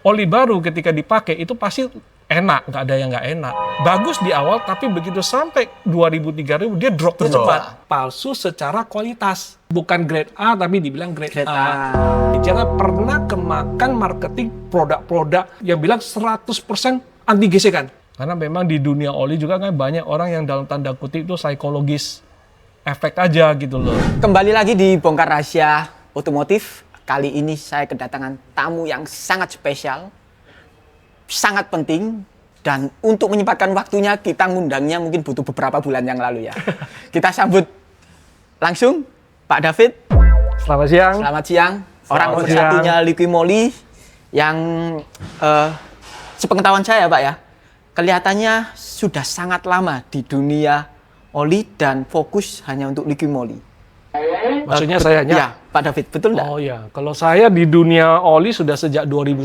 oli baru ketika dipakai itu pasti enak, nggak ada yang nggak enak. Bagus di awal, tapi begitu sampai 2000-3000 dia drop cepat. Palsu secara kualitas. Bukan grade A, tapi dibilang grade A. Jangan pernah kemakan marketing produk-produk yang bilang 100% anti gesekan. Karena memang di dunia oli juga kan banyak orang yang dalam tanda kutip itu psikologis. Efek aja gitu loh. Kembali lagi di Bongkar Rahasia Otomotif. Kali ini saya kedatangan tamu yang sangat spesial, sangat penting, dan untuk menyempatkan waktunya kita ngundangnya mungkin butuh beberapa bulan yang lalu ya. Kita sambut langsung Pak David. Selamat siang. Selamat siang. Orang satu-satunya Liqui Moly yang sepengetahuan saya Pak ya, kelihatannya sudah sangat lama di dunia oli dan fokus hanya untuk Liqui Moly. Maksudnya sayanya? Ya, Pak David, betul nggak? Oh ya, kalau saya di dunia oli sudah sejak 2001.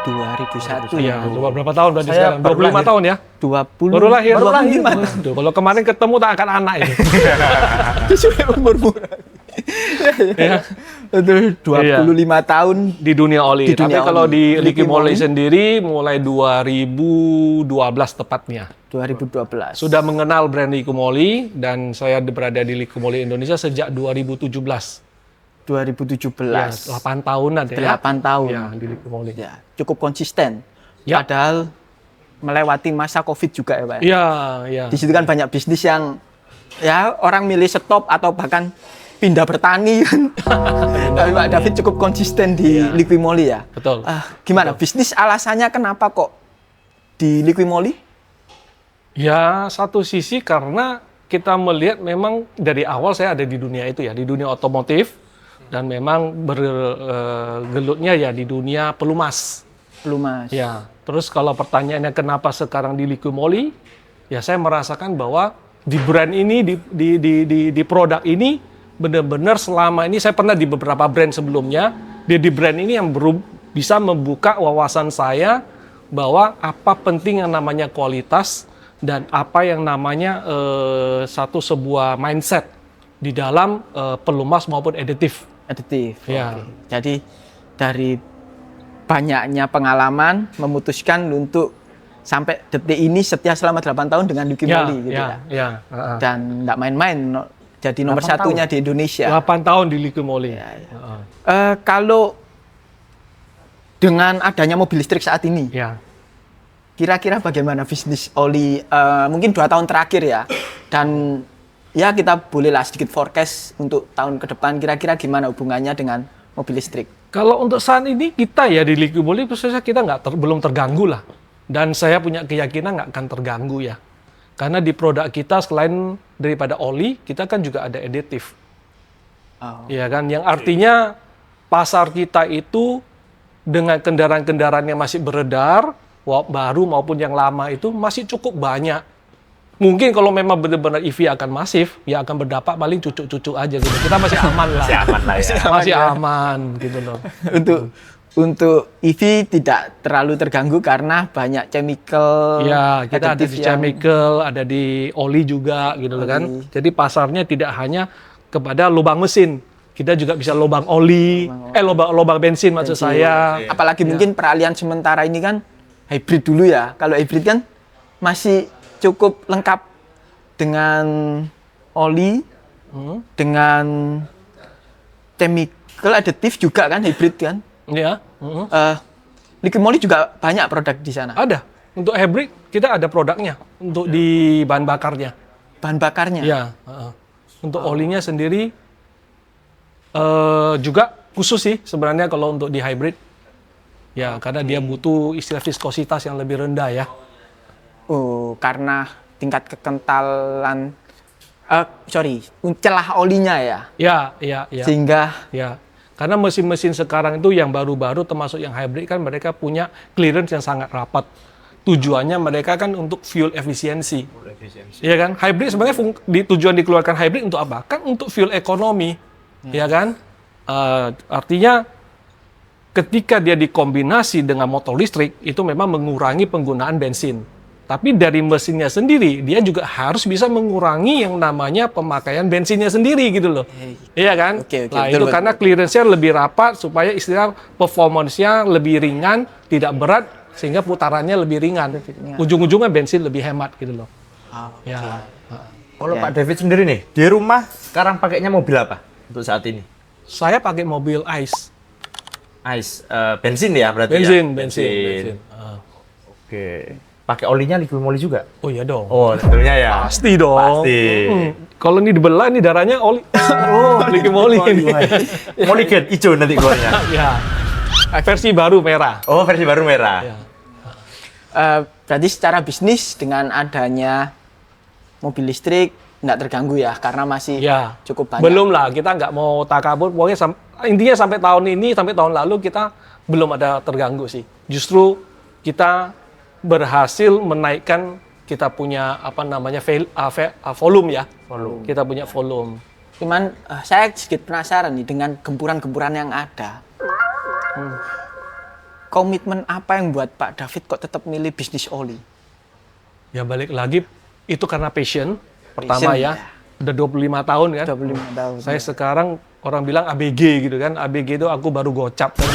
2001. Iya, coba berapa tahun berarti Saya sekarang? 25 tahun ya? 20. Baru lahir. Baru lahir. Waduh, kalau kemarin ketemu tak akan anak ini. Sudah umur murah. Ya. Itu 25 tahun Di dunia oli. Di dunia Tapi kalau oli. di Liqui Liqui Moly Moly sendiri mulai 2012 tepatnya. 2012. Sudah mengenal brand Liqui Moly dan saya berada di Liqui Moly Indonesia sejak 2017. 2017. Ya, 8 tahunan ya. 8 tahun. Ya, di Liqui Moly. Ya, cukup konsisten. Ya. Padahal melewati masa Covid juga ya, Pak. Iya, iya. Di situ kan banyak bisnis yang ya orang milih stop atau bahkan pindah bertani kan. Tapi Pak David cukup konsisten di Liqui Moly ya. Betul. Gimana bisnis alasannya kenapa kok di Liqui Moly? Ya, satu sisi karena kita melihat memang dari awal saya ada di dunia itu ya, di dunia otomotif dan memang bergelutnya ya di dunia pelumas. Pelumas. Ya, terus kalau pertanyaannya kenapa sekarang di Liqui Moly, ya saya merasakan bahwa di brand ini, di produk ini benar-benar selama ini saya pernah di beberapa brand sebelumnya, di brand ini yang bisa membuka wawasan saya bahwa apa penting yang namanya kualitas dan apa yang namanya sebuah mindset di dalam pelumas maupun aditif. Aditif. Ya. Oke. Jadi dari banyaknya pengalaman memutuskan untuk sampai detik ini setia selama 8 tahun dengan Liqui Moly gitu ya. Ya. Dan nggak main-main jadi nomor satunya di Indonesia. 8 tahun di Liqui Moly. Ya, ya. Kalau dengan adanya mobil listrik saat ini, Ya. kira-kira bagaimana bisnis oli mungkin 2 tahun terakhir ya, dan ya kita bolehlah sedikit forecast untuk tahun ke depan, kira-kira gimana hubungannya dengan mobil listrik? Kalau untuk saat ini kita ya di Liqui Moly kita belum terganggu lah, dan saya punya keyakinan nggak akan terganggu ya, karena di produk kita selain daripada oli kita kan juga ada aditif, ya kan, yang artinya pasar kita itu dengan kendaraan-kendaraan yang masih beredar, baru maupun yang lama itu masih cukup banyak. Mungkin kalau memang benar-benar EV akan masif, ya akan berdampak paling cucu-cucu aja gitu. Kita masih aman lah. Masih aman lah ya. Masih aman gitu loh. Untuk EV tidak terlalu terganggu karena banyak chemical. Ya, kita ada aditif di chemical, ada di oli juga gitu loh kan. Jadi pasarnya tidak hanya kepada lubang mesin. Kita juga bisa lubang oli, lubang bensin maksud saya. Apalagi mungkin peralihan sementara ini kan hybrid dulu ya. Kalau hybrid kan masih cukup lengkap dengan oli, dengan chemical aditif juga kan, hybrid kan. Iya. Liqui Moly juga banyak produk di sana. Ada. Untuk hybrid kita ada produknya untuk di bahan bakarnya. Bahan bakarnya? Ya. Untuk olinya sendiri juga khusus sih sebenarnya kalau untuk di hybrid. Ya, karena dia butuh istilah viskositas yang lebih rendah ya. Oh, karena tingkat kekentalan, celah olinya ya? Ya. Sehingga Ya, karena mesin-mesin sekarang itu yang baru-baru termasuk yang hybrid kan mereka punya clearance yang sangat rapat. Tujuannya mereka kan untuk fuel efisiensi. Iya kan? Hybrid sebenarnya tujuan dikeluarkan hybrid untuk apa? Kan untuk fuel ekonomi. Ya kan? Artinya ketika dia dikombinasi dengan motor listrik itu memang mengurangi penggunaan bensin. Tapi dari mesinnya sendiri, dia juga harus bisa mengurangi yang namanya pemakaian bensinnya sendiri gitu loh. Iya kan? Oke, Nah, betul, itu betul. karena clearance-nya lebih rapat supaya istilah performance-nya lebih ringan, tidak berat, sehingga putarannya lebih ringan. Ujung-ujungnya bensin lebih hemat gitu loh. Ya. Kalau Pak David sendiri nih, di rumah sekarang pakainya mobil apa untuk saat ini? Saya pakai mobil ICE. ICE, bensin ya berarti Bensin. Oke. Pakai olinya liquid moly juga? Oh iya dong. Oh, tentunya ya. Pasti dong. Pasti. Kalau ini dibelah, ini darahnya oli. Oh, liquid moly ini. Molygen hijau nanti keluarnya. Ya. Versi baru merah. Oh, versi baru merah. Ya. Berarti secara bisnis dengan adanya mobil listrik nggak terganggu ya, karena masih Ya. cukup banyak. Belum lah, kita nggak mau takabur. Pokoknya intinya sampai tahun ini, sampai tahun lalu kita belum ada terganggu sih. Justru kita berhasil menaikkan kita punya volume ya. Volume. Kita punya volume. Cuman saya sedikit penasaran nih dengan gempuran-gempuran yang ada. Komitmen apa yang buat Pak David kok tetap milih bisnis oli? Ya balik lagi, itu karena passion. Pertama Passion, ya, udah 25 tahun kan. 25 tahun. Saya sekarang orang bilang ABG gitu kan. ABG itu aku baru gocap kan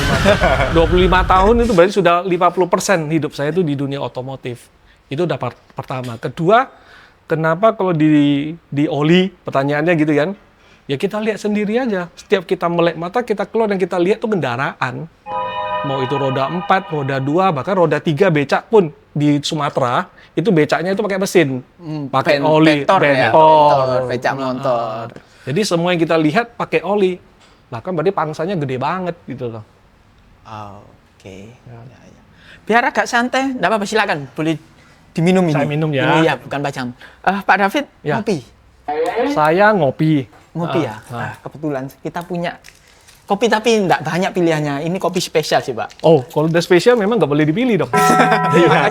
25 tahun itu berarti sudah 50% hidup saya itu di dunia otomotif. Itu udah pertama. Kedua, kenapa kalau di oli pertanyaannya gitu kan? Ya kita lihat sendiri aja. Setiap kita melek mata kita keluar dan kita lihat tuh kendaraan. Mau itu roda 4, roda 2, bahkan roda 3 becak pun di Sumatera itu becaknya itu pakai mesin. Pakai oli, Bentor ya, bentor, becak motor. Jadi semua yang kita lihat pakai oli. Nah kan berarti pangsanya gede banget gitu loh. Oh, oke. Ya, ya. Biar agak santai, nggak apa-apa, silakan. Boleh diminum ini. Saya minum ya. Ini ya, bukan bacang. Pak David, Ya. ngopi. Saya ngopi. Ngopi ya? Kebetulan kita punya kopi tapi nggak banyak pilihannya. Ini kopi spesial sih, Pak. Oh, kalau udah spesial memang nggak boleh dipilih dong. Iya kan?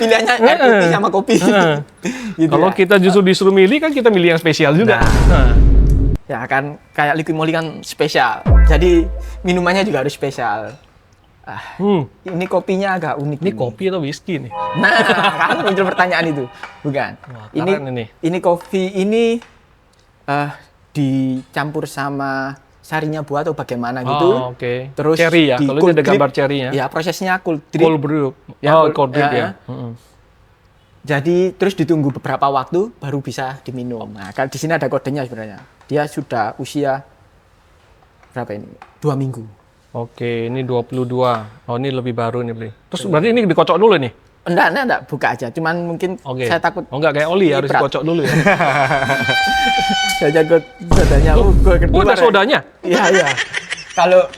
Pilihannya air putih sama kopi. Gitu Kalau ya. kita justru disuruh milih kan kita milih yang spesial juga. Nah. Ya kan, kayak liquid moly kan spesial. Jadi minumannya juga harus spesial. Ini kopinya agak unik. Ini kopi atau whisky nih? Nah, kan muncul pertanyaan itu. Bukan. Wah, keren ini. Ini kopi ini dicampur sama sarinya buah atau bagaimana gitu. Oh, oke. Terus Cherry ya, di kalau ini cold ada drip. gambar cherry-nya. Ya, prosesnya cold drip. Cold brew. Ya, Oh, cold drip ya. Jadi terus ditunggu beberapa waktu baru bisa diminum. Nah, kan di sini ada kodenya sebenarnya. Dia sudah usia berapa ini? 2 minggu. Oke, ini 22. Oh, ini lebih baru nih, Bli. Terus berarti ini dikocok dulu nih? Enggak, buka aja. Cuman mungkin Oke. saya takut. Oh, enggak kayak oli, harus berat. dikocok dulu ya. Saya jago sodanya. Gue Oh, ada sodanya? Iya, iya. Kalau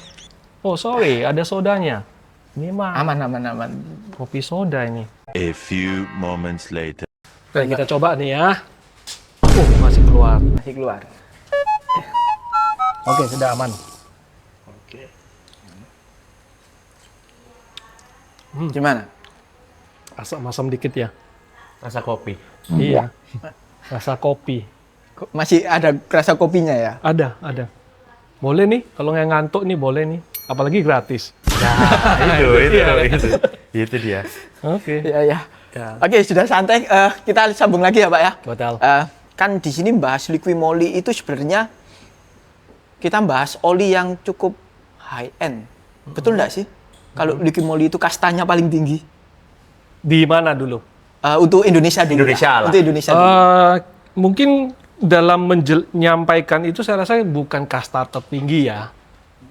Oh, sorry, ada sodanya. Ini mah aman. kopi soda ini. A few moments later. Oke, kita coba nih ya. Masih keluar. Masih keluar. Oke, sudah aman. Gimana? Asam-asam dikit ya. Rasa kopi. Iya. Rasa kopi. Masih ada rasa kopinya ya? Ada. Boleh nih, kalau nggak ngantuk nih boleh nih. Apalagi gratis. Itu dia. Oke. Iya, ya. Ya. Oke, sudah santai. Kita sambung lagi ya, Pak ya. Betul. Kan di sini bahas liquid moly itu sebenarnya kita bahas oli yang cukup high end. Betul nggak sih? Kalau liquid moly itu kastanya paling tinggi. Di mana dulu? Untuk Indonesia dulu. Indonesia ya. lah. Untuk Indonesia dulu. Mungkin dalam menyampaikan itu saya rasa bukan kasta tertinggi ya.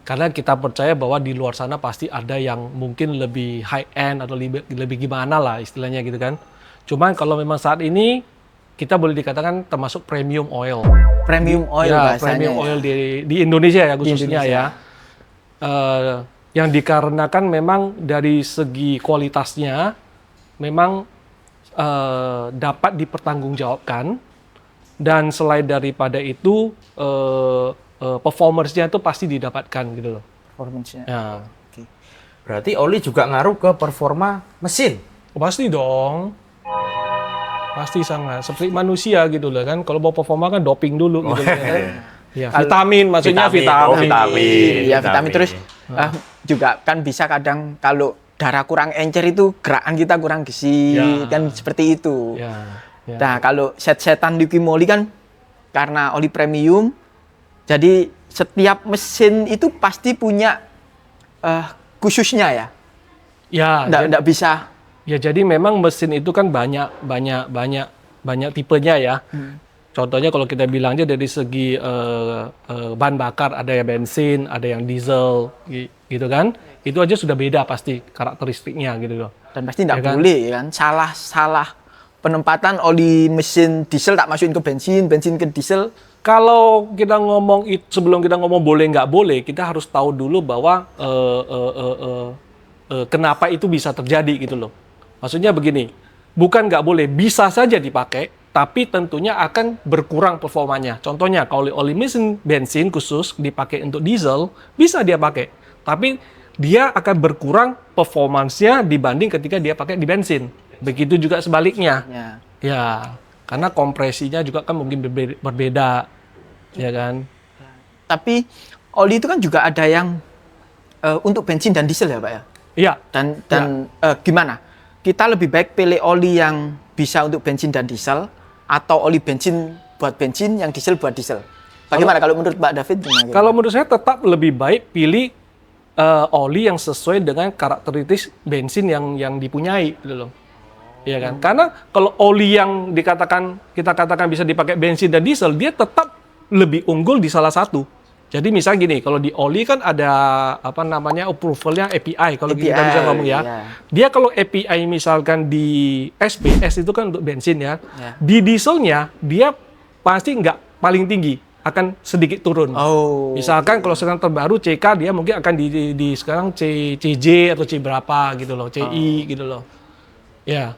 Karena kita percaya bahwa di luar sana pasti ada yang mungkin lebih high end atau lebih gimana lah istilahnya gitu kan. Cuman kalau memang saat ini kita boleh dikatakan termasuk premium oil. Premium oil Ya, bahasanya. premium ya. oil di Indonesia ya khususnya Indonesia. ya. Yang dikarenakan memang dari segi kualitasnya memang dapat dipertanggungjawabkan, dan selain daripada itu performance-nya itu pasti didapatkan gitu loh. Performance-nya. Ya. Berarti oli juga ngaruh ke performa mesin. Pasti dong. Pasti sangat. Seperti manusia gitu loh kan. Kalau mau performa kan doping dulu gitu loh kan. Ya, vitamin maksudnya Vitamin. vitamin. Oh, vitamin. Iya, vitamin. Terus juga kan bisa kadang kalau darah kurang encer itu gerakan kita kurang gesit, Ya. kan seperti itu. Ya. Nah, kalau set-setan liquid moly kan karena oli premium, jadi setiap mesin itu pasti punya khususnya ya. Ya, Nggak bisa. ya jadi memang mesin itu kan banyak tipenya ya. Contohnya kalau kita bilang aja dari segi bahan bakar, ada yang bensin, ada yang diesel, gitu kan. Itu aja sudah beda pasti karakteristiknya gitu loh. Dan pasti nggak Ya kan? boleh kan. Salah penempatan oli mesin diesel tak masukin ke bensin ke diesel. Kalau kita ngomong sebelum kita ngomong boleh nggak boleh, kita harus tahu dulu bahwa kenapa itu bisa terjadi gitu loh. Maksudnya begini, bukan nggak boleh, bisa saja dipakai, tapi tentunya akan berkurang performanya. Contohnya kalau oli mesin bensin khusus dipakai untuk diesel, bisa dia pakai, tapi dia akan berkurang performansnya dibanding ketika dia pakai di bensin. Begitu juga sebaliknya. Ya, karena kompresinya juga kan mungkin berbeda, ya kan? Tapi oli itu kan juga ada yang untuk bensin dan diesel ya Pak ya? Iya. Dan gimana? Kita lebih baik pilih oli yang bisa untuk bensin dan diesel atau oli bensin buat bensin, yang diesel buat diesel? Bagaimana kalau menurut Pak David? Kalau menurut saya tetap lebih baik pilih oli yang sesuai dengan karakteristik bensin yang dipunyai gitu loh. Iya kan? Karena kalau oli yang kita katakan bisa dipakai bensin dan diesel, dia tetap lebih unggul di salah satu. Jadi misal gini, kalau di oli kan ada approvalnya API kalau kita bisa ngomong ya. Dia kalau API misalkan di SPS itu kan untuk bensin ya. Di dieselnya dia pasti nggak paling tinggi, akan sedikit turun. Misalkan kalau sekarang terbaru CK, dia mungkin akan di sekarang CJ atau C berapa gitu loh, CI gitu loh. Ya.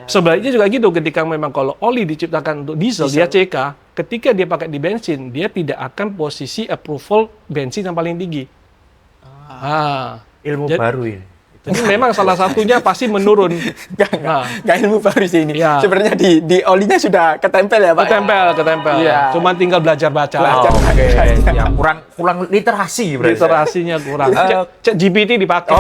Sebaliknya juga gitu, ketika memang kalau oli diciptakan untuk diesel, dia CK, ketika dia pakai di bensin, dia tidak akan posisi approval bensin yang paling tinggi. Ilmu baru ini. Jadi memang salah satunya pasti menurun. Nggak ilmu baru sih ini. Ya. Sebenarnya di olinya sudah ketempel ya Pak? Ketempel. Iya. Cuma tinggal belajar-baca. Oke. Ya, kurang literasi berarti. Literasinya kurang. Cek GPT dipakai.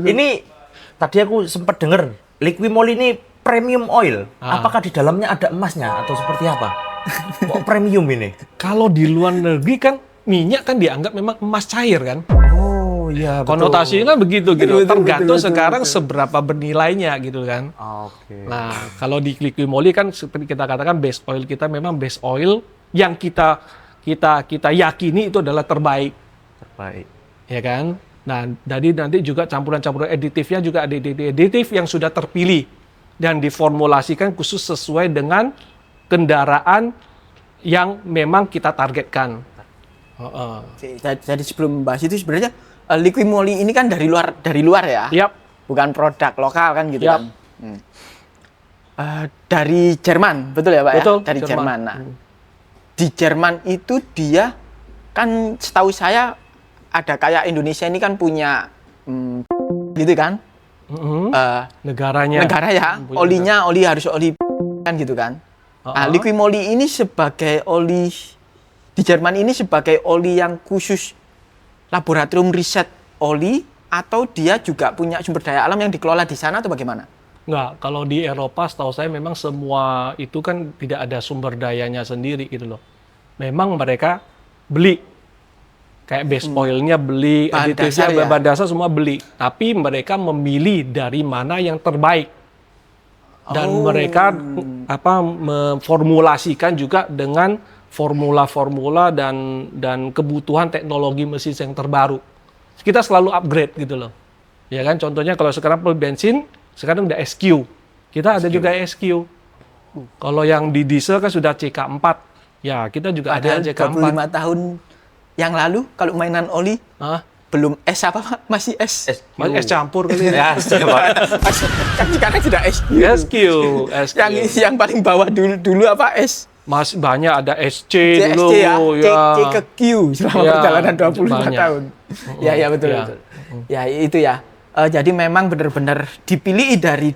Ini tadi aku sempat dengar liquid moly ini premium oil. Apakah di dalamnya ada emasnya atau seperti apa? Kok premium ini? Kalau di luar negeri kan minyak kan dianggap memang emas cair kan. Oh iya. Konotasinya kan begitu gitu. Betul, Tergantung betul, sekarang seberapa bernilainya gitu kan. Oke. Nah, kalau di liquid moly kan seperti kita katakan base oil kita memang base oil yang kita yakini itu adalah terbaik. Terbaik. Ya kan? Nah, jadi nanti juga campuran-campuran aditifnya juga ada aditif yang sudah terpilih dan diformulasikan khusus sesuai dengan kendaraan yang memang kita targetkan. Jadi sebelum membahas itu sebenarnya liquid moly ini kan dari luar ya? Yap. Bukan produk lokal kan gitu Yap. kan? Dari Jerman, betul ya Pak Betul, ya? Dari Jerman. Jerman. Nah, di Jerman itu dia kan setahu saya ada kayak Indonesia ini kan punya gitu kan? Negaranya. Negara ya, Punya oli harus oli kan gitu kan? Nah, liquid moly ini sebagai oli di Jerman ini sebagai oli yang khusus laboratorium riset oli, atau dia juga punya sumber daya alam yang dikelola di sana atau bagaimana? Enggak, kalau di Eropa setahu saya memang semua itu kan tidak ada sumber dayanya sendiri gitu loh. Memang mereka beli. Kayak base oilnya beli, Bahan aditifnya, dasar ya? bahan dasar semua beli. Tapi mereka memilih dari mana yang terbaik. Dan mereka memformulasikan juga dengan formula-formula dan kebutuhan teknologi mesin yang terbaru. Kita selalu upgrade gitu loh. Ya kan, contohnya kalau sekarang bensin, sekarang udah SQ. Kita ada juga SQ. Kalau yang di diesel kan sudah CK4. Ya, kita juga ada Padahal CK4. 25 tahun yang lalu kalau mainan oli belum S apa Pak? Masih S. Masih es campur kali ya. Kan sekarang sudah SQ. SQ. Yang paling bawah dulu apa S? Masih banyak ada SC dulu CSC ya, C ke Q selama Ya, perjalanan 25 banyak. tahun. Ya betul. Ya. Betul. Ya itu ya. Jadi memang benar-benar dipilih dari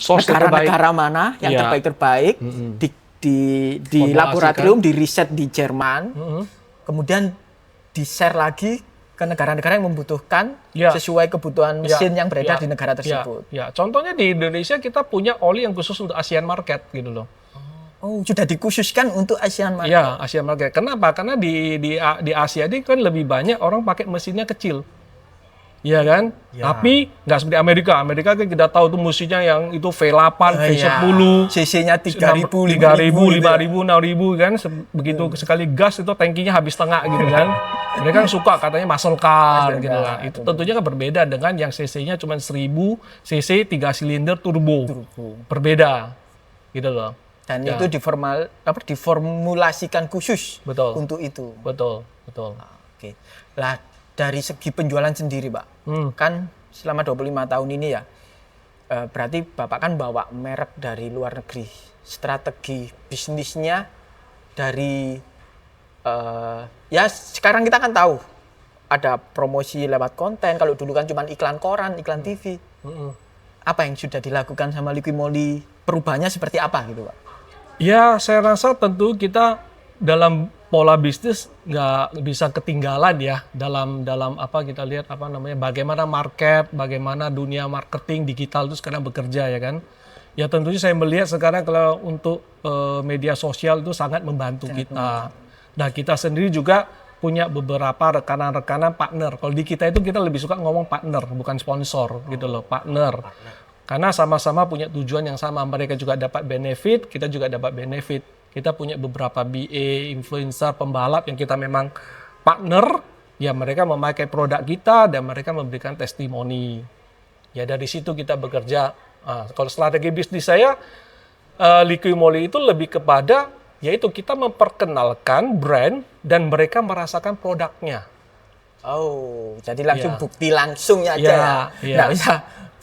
Source terbaik. negara-negara mana yang Ya. terbaik di Formulasikan. laboratorium, di riset di Jerman, kemudian di-share lagi ke negara-negara yang membutuhkan Ya. sesuai kebutuhan mesin yang beredar di negara Ya, tersebut. ya. Contohnya di Indonesia kita punya oli yang khusus untuk Asian market gitu loh. Oh, sudah dikhususkan untuk ASEAN market. Ya, Asian market. Kenapa? Karena di Asia ini kan lebih banyak orang pakai mesinnya kecil. Iya kan? Ya. Tapi nggak seperti Amerika. Amerika kan kita tahu tuh mesinnya yang itu V8, V10, CC-nya 3.000, 3.000, 5.000 5.000, 6.000 kan. Begitu sekali gas itu tankinya habis setengah gitu kan. Mereka kan suka katanya muscle car gitu kan. Itu tentunya kan berbeda dengan yang CC-nya cuma 1000 cc 3 silinder turbo. Berbeda. Gitu loh. Dan Ya. itu diformulasikan khusus Betul. untuk itu. Betul. Oke. Lah dari segi penjualan sendiri, Pak. Kan selama 25 tahun ini ya. Berarti Bapak kan bawa merek dari luar negeri. Strategi bisnisnya dari ya sekarang kita kan tahu ada promosi lewat konten. Kalau dulu kan cuma iklan koran, iklan TV. Apa yang sudah dilakukan sama Liquimoli? Perubahannya seperti apa gitu, Pak? Ya, saya rasa tentu kita dalam pola bisnis nggak bisa ketinggalan ya dalam apa kita lihat apa namanya bagaimana market, bagaimana dunia marketing digital itu sekarang bekerja ya kan. Ya tentunya saya melihat sekarang kalau untuk media sosial itu sangat membantu kita. Nah kita sendiri juga punya beberapa rekanan-rekanan partner. Kalau di kita itu kita lebih suka ngomong partner bukan sponsor gitu loh, partner. Karena sama-sama punya tujuan yang sama. Mereka juga dapat benefit, kita juga dapat benefit. Kita punya beberapa BA, influencer, pembalap yang kita memang partner. Ya mereka memakai produk kita dan mereka memberikan testimoni. Ya dari situ kita bekerja. Kalau strategi bisnis saya, Liquimoli itu lebih kepada, yaitu kita memperkenalkan brand dan mereka merasakan produknya. Oh, jadi langsung Ya. bukti langsungnya aja Ya, ya. ya. Nggak bisa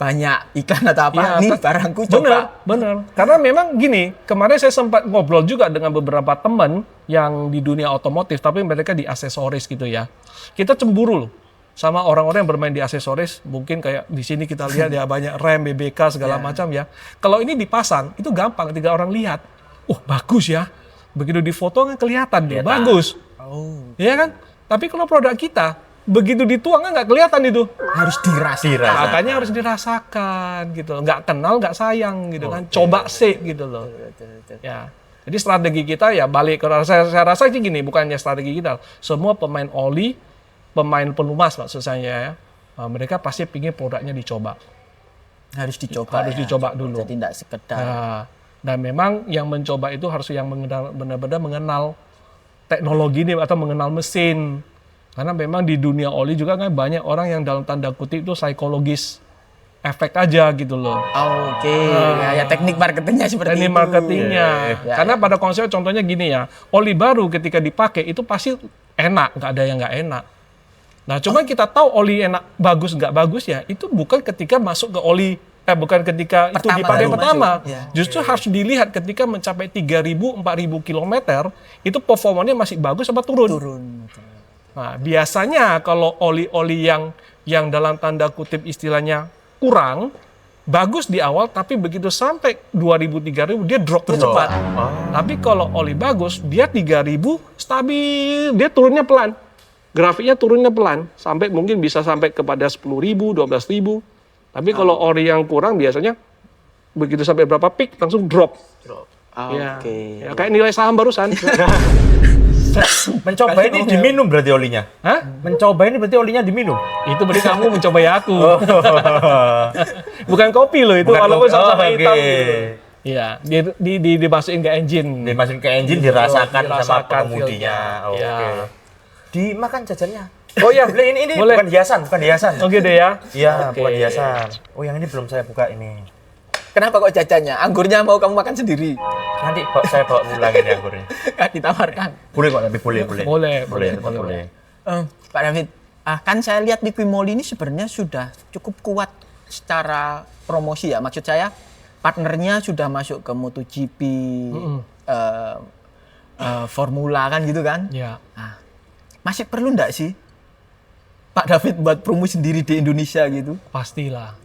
banyak iklan atau apa. Ya, Nih barangku coba. Bener. Karena memang gini, kemarin saya sempat ngobrol juga dengan beberapa teman yang di dunia otomotif, tapi mereka di aksesoris gitu ya. Kita cemburu loh sama orang-orang yang bermain di aksesoris. Mungkin kayak di sini kita lihat ya banyak rem, BBK segala macam ya. Kalau ini dipasang, itu gampang ketika orang lihat. Bagus ya. Begitu difoto kan kelihatan dia, bagus. Oh, Iya kan? Tapi kalau produk kita, begitu dituang kan nggak kelihatan itu. harus dirasa. Makanya harus dirasakan gitu loh. Nggak kenal, nggak sayang gitu kan. Coba sih gitu loh. Ya. Jadi strategi kita ya balik ke saya rasa sih gini, bukannya strategi kita. Semua pemain oli, pemain pelumas maksud saya ya. Mereka pasti pingin produknya dicoba. Harus dicoba. Harus ya. dicoba dulu. Jadi tidak sekedar. Nah, dan memang yang mencoba itu harus yang benar-benar mengenal teknologi ini atau mengenal mesin. Karena memang di dunia oli juga kan banyak orang yang dalam tanda kutip itu psikologis efek aja gitu loh. Oke, ya teknik marketingnya seperti Teknik itu. marketingnya. Ya, Karena pada konsep contohnya gini ya, oli baru ketika dipakai itu pasti enak, nggak ada yang nggak enak. Nah, cuman kita tahu oli enak bagus nggak bagus ya, itu bukan ketika masuk ke oli, bukan ketika itu dipakai baru pertama. masuk, ya. Justru harus dilihat ketika mencapai 3.000, 4.000 kilometer, itu performanya masih bagus apa turun. Turun. Nah, biasanya kalau oli-oli yang dalam tanda kutip istilahnya kurang, bagus di awal, tapi begitu sampai 2.000, 3.000 dia dropnya cepat. Tapi kalau oli bagus, dia 3.000 stabil, dia turunnya pelan. Grafiknya turunnya pelan, sampai mungkin bisa sampai kepada 10.000, 12.000. Tapi kalau oli yang kurang biasanya begitu sampai berapa peak langsung drop. Ya. Oke. Ya, kayak nilai saham barusan. Mencoba ini diminum berarti olinya? Hah? Mencoba ini berarti olinya diminum? Itu berarti kamu mencobai aku. Bukan kopi loh itu, Bukan walaupun kopi. sama-sama Oh, hitam oke. gitu. Iya, dimasukin ke engine. Dimasukin ke engine, dirasakan sama Dirasakan pengemudinya. feel-nya. Oke. Ya. Dimakan jajannya. Oh iya, ini Boleh. bukan hiasan. Oke deh ya. Iya, Oke. bukan hiasan. Oh, yang ini belum saya buka ini. Kenapa kok jajannya? Anggurnya mau kamu makan sendiri? Nanti saya bawa pulang ini anggurnya. Ditawarkan. Boleh kok, tapi boleh. Boleh. Boleh. Pak David, kan saya lihat Liquimoli ini sebenarnya sudah cukup kuat secara promosi ya. Maksud saya partnernya sudah masuk ke MotoGP, Formula kan gitu kan. Ya. Nah, masih perlu enggak sih Pak David buat promo sendiri di Indonesia gitu? Pastilah.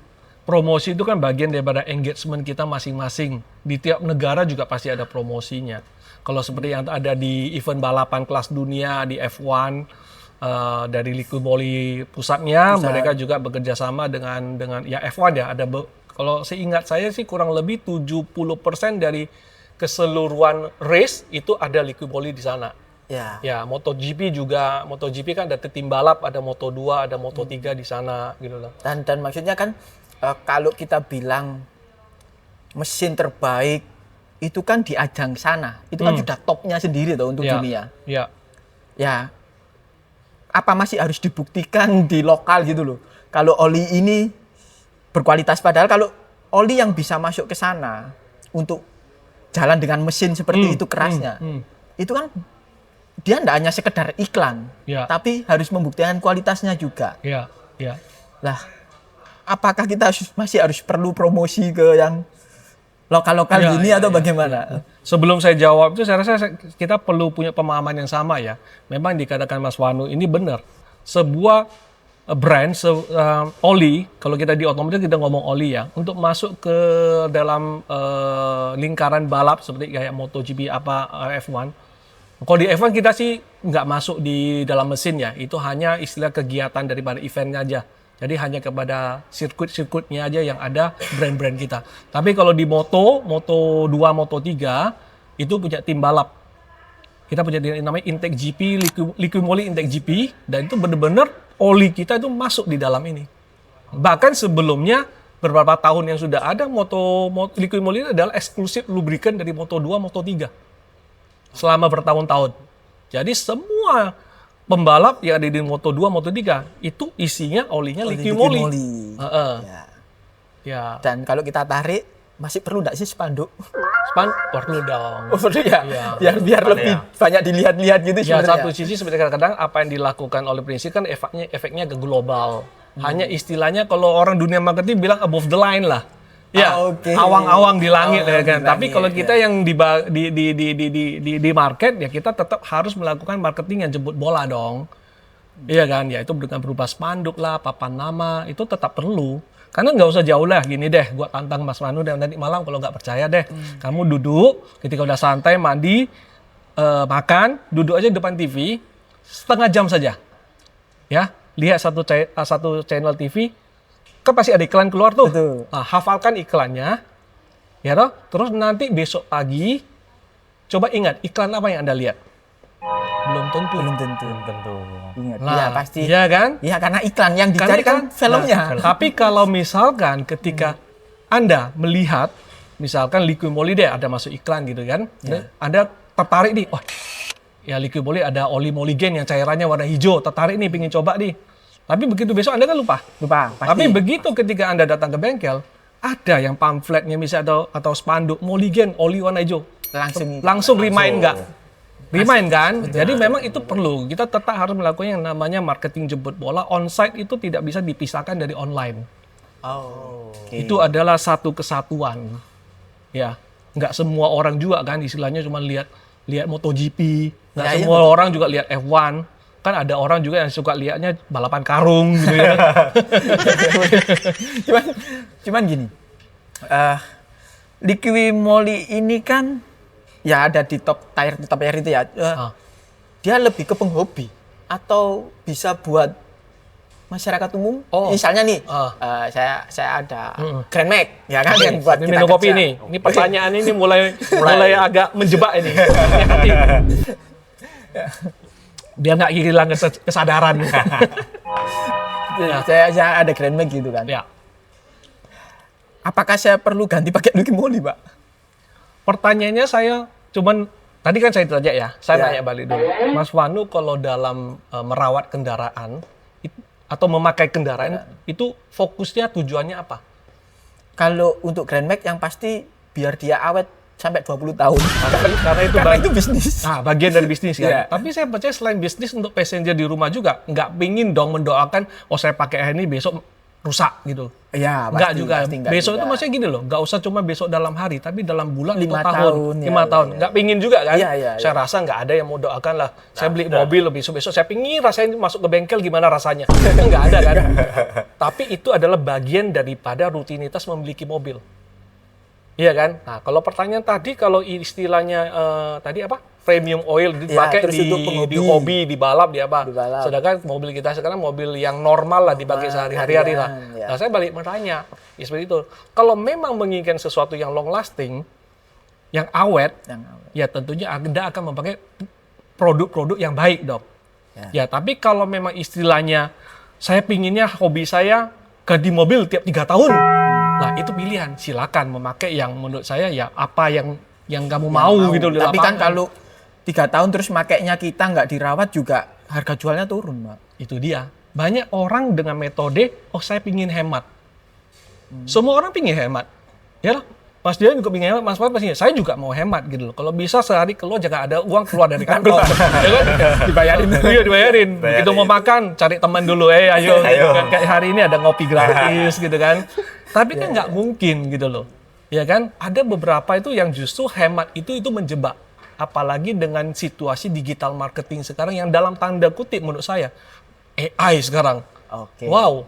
Promosi itu kan bagian daripada engagement kita masing-masing. Di tiap negara juga pasti ada promosinya. Kalau seperti yang ada di event balapan kelas dunia, di F1, dari Liqui Moly pusatnya, Pusat. mereka juga bekerja sama dengan ya F1 ya. Kalau seingat saya sih kurang lebih 70% dari keseluruhan race itu ada Liqui Moly di sana. Ya. Ya, MotoGP juga, MotoGP kan ada tim balap, ada Moto2, ada Moto3 di sana gitu loh. Dan maksudnya kan kalau kita bilang mesin terbaik itu kan di ajang sana, itu kan sudah topnya sendiri tuh untuk Ya, dunia. ya. Ya, apa masih harus dibuktikan di lokal gitu loh. Kalau oli ini berkualitas, padahal kalau oli yang bisa masuk ke sana untuk jalan dengan mesin seperti itu kerasnya, itu kan dia tidak hanya sekedar iklan, Ya. tapi harus membuktikan kualitasnya juga. Ya, ya. Lah, apakah kita masih harus perlu promosi ke yang lokal-lokal Ya, gini ya, atau ya. bagaimana? Sebelum saya jawab itu, saya rasa kita perlu punya pemahaman yang sama ya. Memang dikatakan Mas Wanu ini benar. Sebuah brand, oli, kalau kita di otomotif kita ngomong oli ya, untuk masuk ke dalam lingkaran balap seperti kayak MotoGP F1. Kalau di F1 kita sih nggak masuk di dalam mesin ya, itu hanya istilah kegiatan daripada eventnya aja. Jadi hanya kepada sirkuit-sirkuitnya aja yang ada brand-brand kita. Tapi kalau di Moto2, Moto3, itu punya tim balap. Kita punya namanya Intake GP, Liqui Moly Intake GP, dan itu benar-benar oli kita itu masuk di dalam ini. Bahkan sebelumnya, beberapa tahun yang sudah ada, Liqui Moly adalah eksklusif lubrikan dari Moto2, Moto3. Selama bertahun-tahun. Jadi semua pembalap yang ada di Moto2, Moto3 itu isinya olinya Liqui Moly. Ya. Ya, Dan kalau kita tarik, masih perlu nggak sih spanduk? perlu dong. Oh, perlu ya? Iya. Biar lebih banyak dilihat-lihat gitu Ya, sebenarnya. satu sisi seperti kadang-kadang apa yang dilakukan oleh Prinsip kan efeknya ke global. Hanya istilahnya kalau orang dunia marketing bilang above the line lah. Ya, Oke. awang-awang di langit ya Awang kan. di Tapi langit, kalau kita ya. yang di market ya kita tetap harus melakukan marketing yang jemput bola dong. Iya kan? Ya itu dengan berupa spanduk lah, papan nama, itu tetap perlu. Karena nggak usah jauh lah, gini deh, gua tantang Mas Wanu dan nanti malam kalau nggak percaya deh, kamu duduk, ketika udah santai, mandi, makan, duduk aja depan TV, setengah jam saja. Ya, lihat satu channel TV, kan pasti ada iklan keluar tuh. Betul. Nah, hafalkan iklannya, ya toh. Terus nanti besok pagi, coba ingat iklan apa yang Anda lihat. Belum tentu. Belum tentu. Ingat. Nah, Ya pasti. iya kan? Iya, karena iklan yang dicari kan filmnya. Nah, tapi kalau misalkan ketika Anda melihat, misalkan Liqui Moly deh ada masuk iklan gitu kan, Anda tertarik nih, wah, ya Liqui Moly ada oli Molygen yang cairannya warna hijau, tertarik nih, pengen coba nih. Tapi begitu besok Anda kan lupa. Pasti. Tapi begitu ketika Anda datang ke bengkel, ada yang pamfletnya misalnya atau spanduk Molygen oli warna hijau. Langsung remind nggak? Remind kan? Jadi memang itu perlu. Kita tetap harus melakukan yang namanya marketing jemput bola. On-site itu tidak bisa dipisahkan dari online. Itu adalah satu kesatuan. Ya, nggak semua orang juga kan istilahnya cuma lihat MotoGP. Nggak Ya, semua orang juga lihat F1. Kan ada orang juga yang suka lihatnya balapan karung gitu ya. cuman gini. Liqui Moly ini kan ya ada di top tier itu ya. Dia lebih ke penghobi atau bisa buat masyarakat umum. Misalnya nih, saya ada Grand Max, ya kan yang buat Ini kita minum kopi kerja. nih. Ini pertanyaan ini mulai agak menjebak ini. Biar nggak hilang kesadaran. Saya ada Grand Max gitu kan. Ya. Apakah saya perlu ganti pakai Liqui Moly, Pak? Pertanyaannya saya cuman tadi kan saya tanya ya. Saya Ya. tanya balik dulu. Mas Wanu kalau dalam merawat kendaraan atau memakai kendaraan itu fokusnya tujuannya apa? Kalau untuk Grand Max yang pasti biar dia awet sampai 20 tahun. Karena itu bisnis. bagian dari bisnis kan. Iya. Tapi saya percaya selain bisnis untuk passenger di rumah juga nggak pingin dong mendoakan saya pakai ini besok rusak gitu. Iya, Enggak juga. enggak Besok juga. itu maksudnya gini loh, nggak usah cuma besok dalam hari, tapi dalam bulan 5 atau tahun, ya, 5 tahun. ya. Nggak pingin juga kan? Iya. Saya rasa nggak ada yang mau doakan lah. Saya beli mobil besok saya pingin rasain masuk ke bengkel gimana rasanya. Nggak ada kan? Tapi itu adalah bagian daripada rutinitas memiliki mobil. Iya kan? Nah, kalau pertanyaan tadi, kalau istilahnya tadi apa? premium oil dipakai terus untuk penghobi. di hobi, di balap, di apa. Di balap. Sedangkan mobil kita sekarang mobil yang normal lah dipakai sehari-hari lah. ya. Nah, saya balik bertanya, ya seperti itu. Kalau memang menginginkan sesuatu yang long lasting, yang awet, ya tentunya Anda akan memakai produk-produk yang baik, Dok. Ya, tapi kalau memang istilahnya saya pinginnya hobi saya ganti mobil tiap 3 tahun. Nah, itu pilihan. Silakan memakai yang menurut saya ya apa yang kamu mau gitu di Tapi kan lapangan. kalau 3 tahun terus makainya kita nggak dirawat juga harga jualnya turun, Pak. Itu dia. Banyak orang dengan metode, saya pingin hemat. Semua orang pingin hemat. Ya lah. Mas dia juga pingin hemat, Mas Fuad pastinya. Saya juga mau hemat gitu loh. Kalau bisa sehari keluar jangan ada uang keluar dari kantor. Ya kan? Dibayarin. Iya, dibayarin. Begitu mau makan, cari teman dulu. Ayo. Gitu kan. Kayak hari ini ada ngopi gratis gitu kan. Tapi kan nggak mungkin gitu loh. Ya kan? Ada beberapa itu yang justru hemat itu menjebak. Apalagi dengan situasi digital marketing sekarang yang dalam tanda kutip menurut saya AI sekarang. Oke. Wow.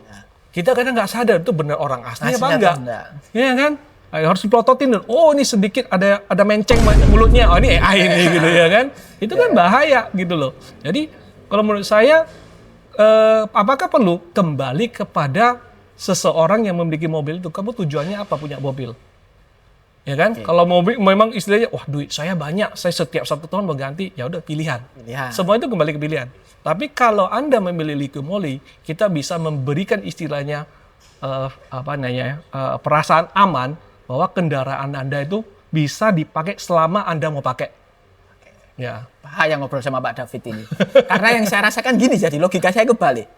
Kita kadang nggak sadar itu benar orang asli apa Aslinya enggak. atau enggak. Iya kan? Harus diplototin. Oh, ini sedikit ada menceng mulutnya. Oh, ini AI ini gitu ya kan. Itu kan bahaya gitu loh. Jadi kalau menurut saya apakah perlu kembali kepada seseorang yang memiliki mobil itu? Kamu tujuannya apa punya mobil? Ya kan? Kalau mobil memang istilahnya, wah duit saya banyak, saya setiap 1 tahun mau ganti, ya udah pilihan. Semua itu kembali ke pilihan. Tapi kalau Anda memilih Liqui Moly, kita bisa memberikan istilahnya perasaan aman bahwa kendaraan Anda itu bisa dipakai selama Anda mau pakai. Ya. Bahaya ngobrol sama Pak David ini. Karena yang saya rasakan gini, jadi logika saya kebalik.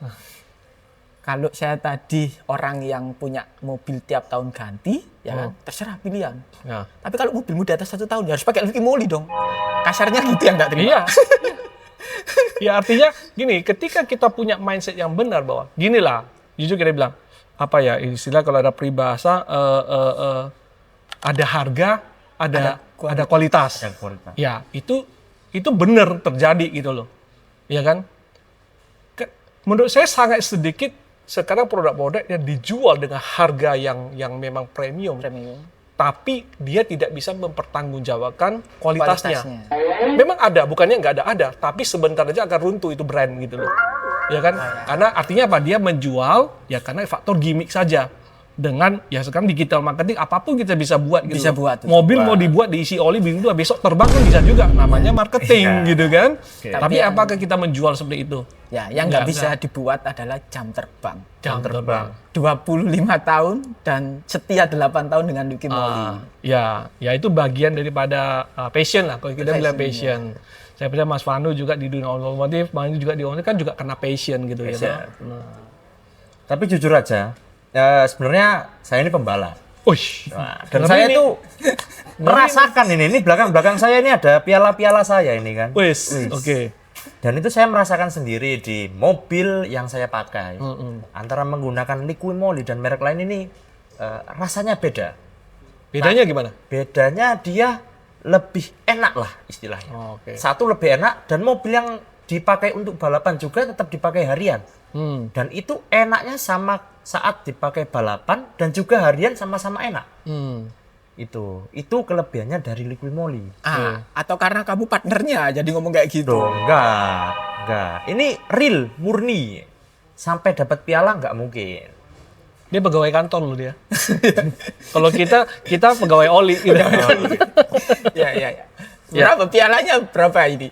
Kalau saya tadi orang yang punya mobil tiap tahun ganti, ya kan, terserah pilihan. Ya. Tapi kalau mobilmu di atas 1 tahun, ya harus pakai Liqui Moly dong. Kasarnya gitu yang nggak terima. Iya. Ya artinya gini, ketika kita punya mindset yang benar bahwa ginilah, jujur kita bilang, apa ya istilah kalau ada peribahasa, ada harga, ada kualitas. Ada kualitas. Ya, itu benar terjadi gitu loh. Ya kan? Menurut saya sangat sedikit sekarang produk-produk yang dijual dengan harga yang memang premium. Tapi dia tidak bisa mempertanggungjawabkan kualitasnya. Memang ada, bukannya nggak ada, tapi sebentar aja akan runtuh itu brand gitu loh. Ya kan? Karena artinya apa? Dia menjual ya karena faktor gimmick saja. Dengan ya sekarang digital marketing apapun kita bisa buat gitu. Bisa buat. Mobil mau dibuat diisi oli begitu besok terbang kan bisa juga. Namanya marketing gitu kan. Tapi apakah kita menjual seperti itu? Ya, yang nggak bisa dibuat adalah jam terbang. Jam terbang. 25 tahun dan setia 8 tahun dengan Liqui Moly. Ya itu bagian daripada passion lah. Kalau kita bilang passion. Saya percaya Mas Vanu juga di dunia otomotif, Bang juga di otomotif kan juga kena passion gitu ya. Tapi jujur aja, sebenarnya saya ini pembalap. Dan saya ini- tuh merasakan ini belakang saya ini ada piala-piala saya ini kan. Oke. Dan itu saya merasakan sendiri di mobil yang saya pakai. Antara menggunakan Liqui Moly dan merek lain ini rasanya beda. Bedanya gimana? Bedanya dia lebih enak lah istilahnya. Satu lebih enak dan mobil yang dipakai untuk balapan juga tetap dipakai harian. Dan itu enaknya sama saat dipakai balapan dan juga harian sama-sama enak. Itu kelebihannya dari Liqui Moly. Atau karena kamu partnernya jadi ngomong kayak gitu. Enggak. Ini real, murni. Sampai dapat piala nggak mungkin. Dia pegawai kantor loh dia. Kalau kita pegawai oli gitu. Ya. Berapa pialanya berapa ini?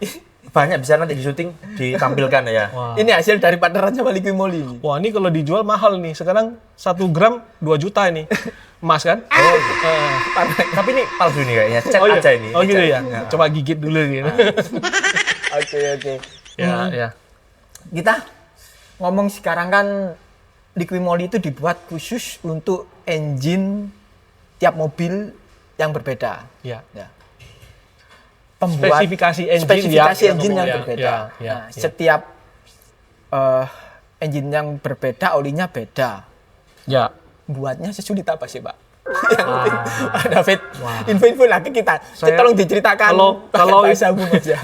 Banyak bisa nanti di syuting ditampilkan ya. Ini hasil dari partneran sama Liqui Moly ini. Wah, ini kalau dijual mahal nih. Sekarang 1 gram 2 juta ini. Emas kan? Tapi ini palsu nih kayaknya. Chat iya. aja ini. Oh gitu Chat. ya. Coba gigit dulu gitu. Oke. Ya. Kita ngomong sekarang kan Liqui Moly itu dibuat khusus untuk engine tiap mobil yang berbeda. Ya. Spesifikasi engine yang berbeda. Setiap engine yang berbeda, olinya beda. Ya. Buatnya sesulit apa sih, Pak? David, info-info lagi kita. Tolong diceritakan.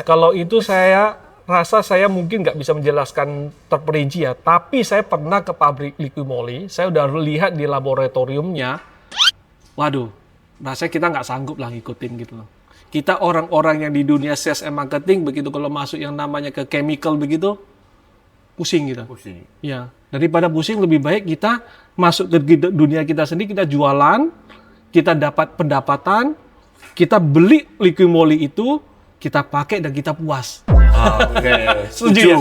Kalau itu saya rasa saya mungkin nggak bisa menjelaskan terperinci ya. Tapi saya pernah ke pabrik Liqui Moly. Saya udah lihat di laboratoriumnya. Waduh, rasanya kita nggak sanggup lah ngikutin gitu loh. Kita orang-orang yang di dunia sales and marketing begitu kalau masuk yang namanya ke chemical begitu pusing kita. Pusing. Ya, daripada pusing lebih baik kita masuk ke dunia kita sendiri, kita jualan, kita dapat pendapatan, kita beli liquid moly itu, kita pakai dan kita puas. Oke. Setuju.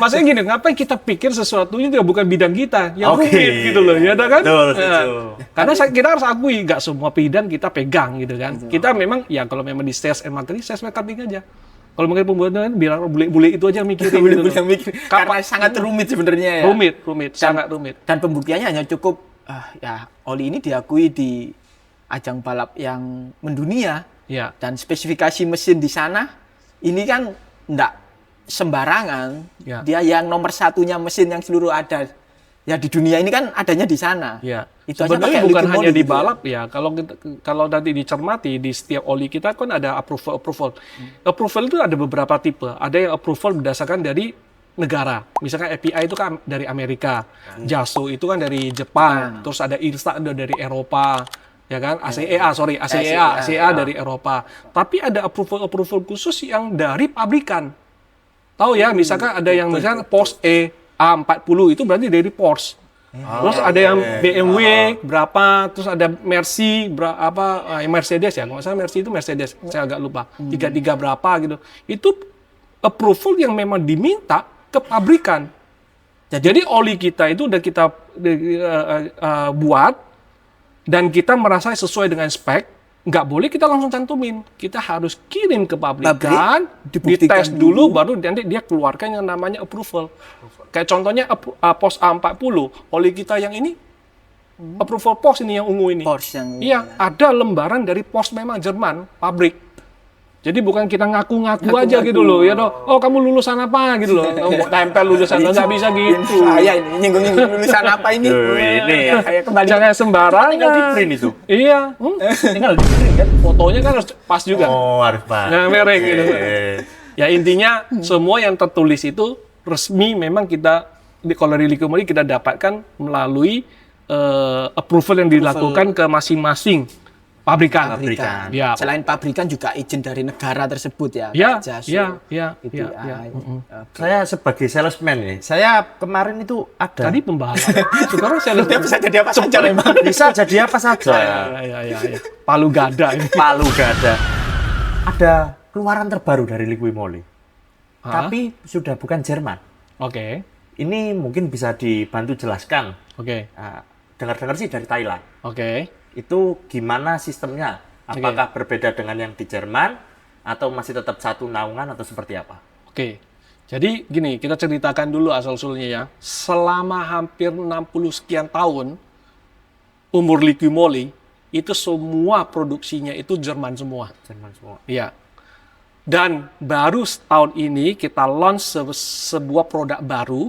Maksudnya gini, ngapain kita pikir sesuatu itu bukan bidang kita, yang Oke. rumit gitu loh, ya kan? Betul, Nah, setuju. karena kita harus akui, nggak semua bidang kita pegang gitu kan. Kita memang, ya kalau memang di sales and marketing aja. Kalau mungkin pembuatan, biar bule itu aja mikirin gitu loh. Karena sangat rumit sebenarnya ya. Rumit, sangat rumit. Dan pembuktiannya hanya cukup, ya oli ini diakui di ajang balap yang mendunia. Ya, Dan spesifikasi mesin di sana, ini kan enggak sembarangan. Ya. Dia yang nomor satunya mesin yang seluruh ada. Ya di dunia ini kan adanya di sana. ya. Itu aja Sebenarnya pakai bukan liquid hanya moly di gitu. balap ya. Kalau nanti dicermati di setiap oli kita kan ada approval. Approval itu ada beberapa tipe. Ada yang approval berdasarkan dari negara. Misalkan API itu kan dari Amerika, JASO itu kan dari Jepang, terus ada IRSA dari Eropa, ya kan? ACEA dari Eropa. Tapi ada approval khusus yang dari pabrikan. Tahu ya, misalkan ada yang misalkan Porsche A40 itu berarti dari Porsche. Terus ada yang BMW berapa, terus ada Mercy berapa, Mercedes ya, kalau nggak salah Mercy itu Mercedes, saya agak lupa, 33 berapa gitu. Itu approval yang memang diminta ke pabrikan. Jadi oli kita itu udah kita buat dan kita merasa sesuai dengan spek, nggak boleh kita langsung cantumin. Kita harus kirim ke pabrikan, dibuktikan dites dulu, baru nanti dia keluarkan yang namanya approval. Kayak contohnya POS A40, oli kita yang ini, approval POS ini yang ungu ini. Porsche yang Iya, ada lembaran dari POS memang Jerman, pabrik. Jadi bukan kita ngaku-ngaku aja gitu loh, ya dong. Oh kamu lulusan apa gitu loh, tempel lulusan, nggak bisa gitu. Saya ini nyinggung-nyinggung lulusan apa ini? Ini Kayak kembali Jangan sembarangan. tinggal di print itu. Iya, Tinggal di print kan. fotonya kan harus pas juga. Oh, harus Pak. Nah, merek gitu. Oke. Ya intinya semua yang tertulis itu resmi memang kita kalau di liquid moly kita dapatkan melalui approval yang dilakukan ke masing-masing pabrikan. pabrikan. Ya. Selain pabrikan juga izin dari negara tersebut ya. Ya, JASO, ya. Saya sebagai salesman nih, saya kemarin itu ada. Tadi pembahasan. Sekarang saya Dia bisa jadi apa saja memang. Bisa jadi apa saja. ya. Palu gada ini. Palu gada. Ada keluaran terbaru dari liquid moly. Hah? Tapi sudah bukan Jerman. Oke. Ini mungkin bisa dibantu jelaskan. Oke. Dengar-dengar sih dari Thailand. Oke. Itu gimana sistemnya? Apakah berbeda dengan yang di Jerman atau masih tetap satu naungan atau seperti apa? Oke. Jadi gini, kita ceritakan dulu asal-usulnya ya. Selama hampir 60 sekian tahun umur liquid moly itu semua produksinya itu Jerman semua. Jerman semua. Iya. Dan baru setahun ini kita launch sebuah produk baru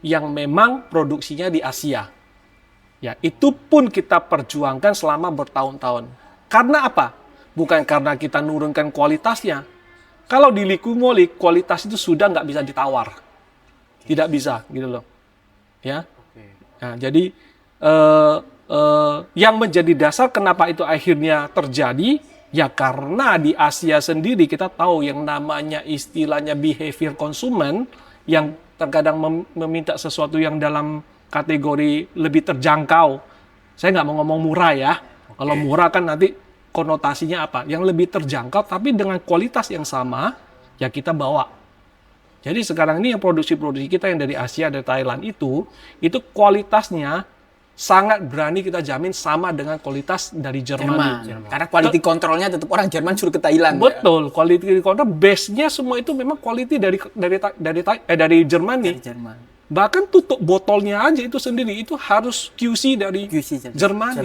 yang memang produksinya di Asia. Ya, itu pun kita perjuangkan selama bertahun-tahun. Karena apa? Bukan karena kita nurunkan kualitasnya. Kalau di liquid moly, kualitas itu sudah nggak bisa ditawar. Tidak bisa, gitu loh. Ya. Nah, jadi yang menjadi dasar kenapa itu akhirnya terjadi, ya karena di Asia sendiri kita tahu yang namanya istilahnya behavior konsumen yang terkadang meminta sesuatu yang dalam kategori lebih terjangkau. Saya nggak mau ngomong murah ya. Kalau murah kan nanti konotasinya apa? Yang lebih terjangkau tapi dengan kualitas yang sama, ya kita bawa. Jadi sekarang ini yang produksi-produksi kita yang dari Asia, dari Thailand itu kualitasnya sangat berani kita jamin sama dengan kualitas dari Jerman. Karena quality controlnya tetap orang Jerman suruh ke Thailand. Betul, quality control base-nya semua itu memang quality dari Jerman nih. Dari Jerman. Bahkan tutup botolnya aja itu sendiri itu harus QC dari QC Jerman.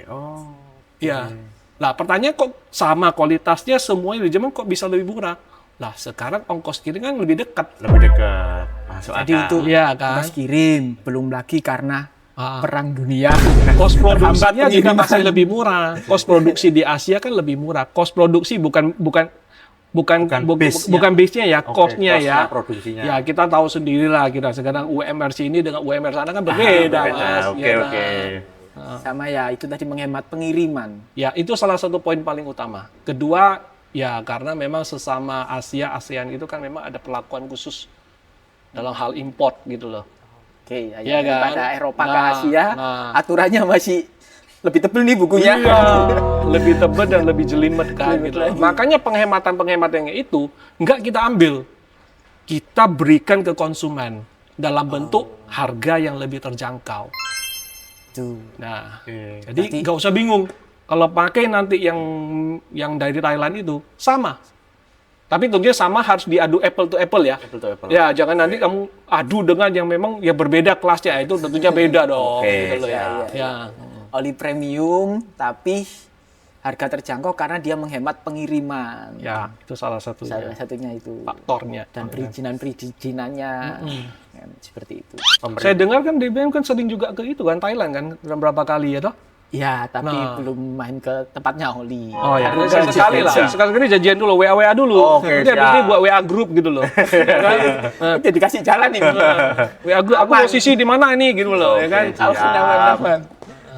Oh. Ya. Lah pertanyaan kok sama kualitasnya semuanya di Jerman kok bisa lebih murah? Lah sekarang ongkos kirim kan lebih dekat. Lebih dekat. Masuk Jadi akal. itu Iya kan? ongkos kirim, belum lagi karena perang dunia. Cost produksinya Terhambat juga pengiriman. masih lebih murah. Cost produksi di Asia kan lebih murah. Cost produksi bukan base-nya. base-nya ya, Oke, cost-nya ya. cost-nya, produksinya. Ya kita tahu sendirilah kita sekarang UMR sini dengan UMR sana kan berbeda, Beda. Mas. Oke, Ya, oke. Sama ya itu tadi menghemat pengiriman. Ya, itu salah satu poin paling utama. Kedua, ya karena memang sesama ASEAN itu kan memang ada perlakuan khusus dalam hal import gitu loh. Oke, ya, Iya kan? daripada Eropa ke Asia, nah. aturannya masih lebih tebel nih bukunya. Iya, lebih tebal dan lebih jelimet kan gitu. lagi. Makanya penghematan-penghematannya itu nggak kita ambil. Kita berikan ke konsumen dalam bentuk harga yang lebih terjangkau. Tuh. Nah, jadi Berarti- nggak usah bingung. Kalau pakai nanti yang dari Thailand itu sama. Tapi tentunya sama harus diadu apple to apple ya. Apple to apple. Ya, jangan nanti kamu adu dengan yang memang ya berbeda kelasnya. Itu tentunya beda dong. Oke, gitu loh ya. siap. Ya. Oli premium tapi harga terjangkau karena dia menghemat pengiriman. Ya, itu salah satunya. Salah satunya itu. Faktornya. Dan perizinan-perizinannya kan, seperti itu. Saya dengar kan DBM kan sering juga ke itu kan Thailand kan berapa kali ya toh? Ya, tapi Nah. belum main ke tempatnya Oli. Oh ya, Karena sekali lah. Sekali janjian dulu, WA dulu. Oke, Nanti habis siap. ini buat WA group gitu loh. Kan? Udah dikasih jalan nih. WA group, aku posisi di mana ini gitu loh, ya kan? Harus aman-aman.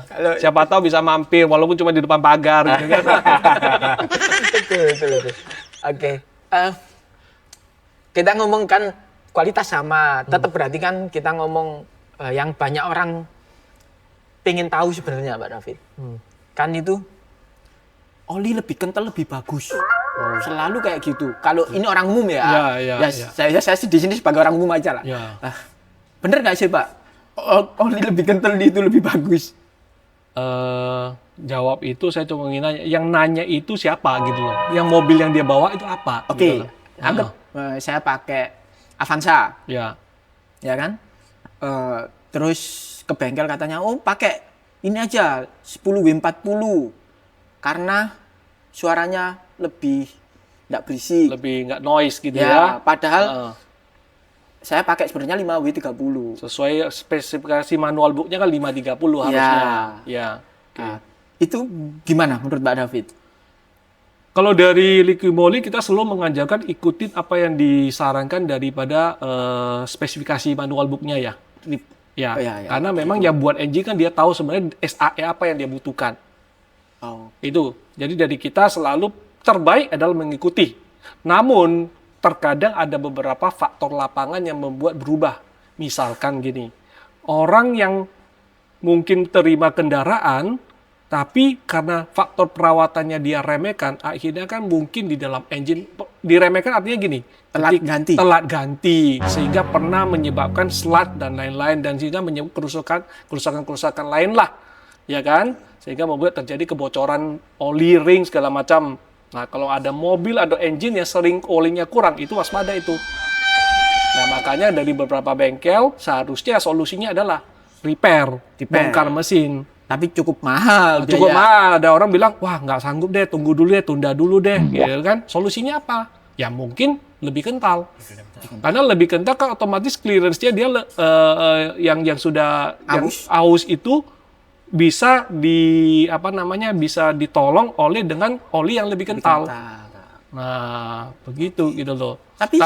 Kalau Siapa tahu bisa mampir walaupun cuma di depan pagar gitu kan. betul. Oke. Kita ngomongkan kualitas sama, tetap berarti kan kita ngomong yang banyak orang pengen tahu sebenarnya, Pak David. Kan itu oli lebih kental lebih bagus. Selalu kayak gitu. Kalau ini orang umum ya. Ya. Saya sih di sini sebagai orang umum aja lah. Ya. Bener nggak sih, Pak? Oli lebih kental itu lebih bagus. Jawab itu saya cuma ingin nanya, yang nanya itu siapa gitu loh. Yang mobil yang dia bawa itu apa? Oke. Gitu loh. Anggap saya pakai Avanza. Ya. Ya kan? Terus ke bengkel katanya, oh pakai ini aja 10W40 karena suaranya lebih nggak berisik. Lebih nggak noise gitu Ya, ya. padahal saya pakai sebenarnya 5W30. Sesuai spesifikasi manual booknya kan 530 harusnya. Ya. Oke. Nah, itu gimana menurut Mbak David? Kalau dari Liqui Moly kita selalu mengajarkan ikutin apa yang disarankan daripada spesifikasi manual booknya ya. Ya, Oh, ya. karena memang yang buat engine kan dia tahu sebenarnya SAE apa yang dia butuhkan. Oh, Itu. Jadi dari kita selalu terbaik adalah mengikuti. Namun terkadang ada beberapa faktor lapangan yang membuat berubah. Misalkan gini, orang yang mungkin terima kendaraan tapi karena faktor perawatannya dia remehkan, akhirnya kan mungkin di dalam engine diremehkan artinya gini, telat ganti sehingga pernah menyebabkan slat dan lain-lain dan sehingga menyebabkan kerusakan lain lah, ya kan? Sehingga membuat terjadi kebocoran oli ring segala macam. Nah, kalau ada mobil atau engine yang sering olinya kurang, itu waspada itu. Nah, makanya dari beberapa bengkel seharusnya solusinya adalah repair. Bongkar mesin. tapi cukup mahal. Cukup biaya. mahal. Ada orang bilang, wah nggak sanggup deh, tunggu dulu deh, tunda dulu deh, gitu kan? Solusinya apa? Ya mungkin lebih kental. Karena lebih kental kan otomatis clearance-nya dia yang sudah yang aus itu bisa bisa ditolong oleh dengan oli yang lebih kental. Nah, begitu gitu loh. Tapi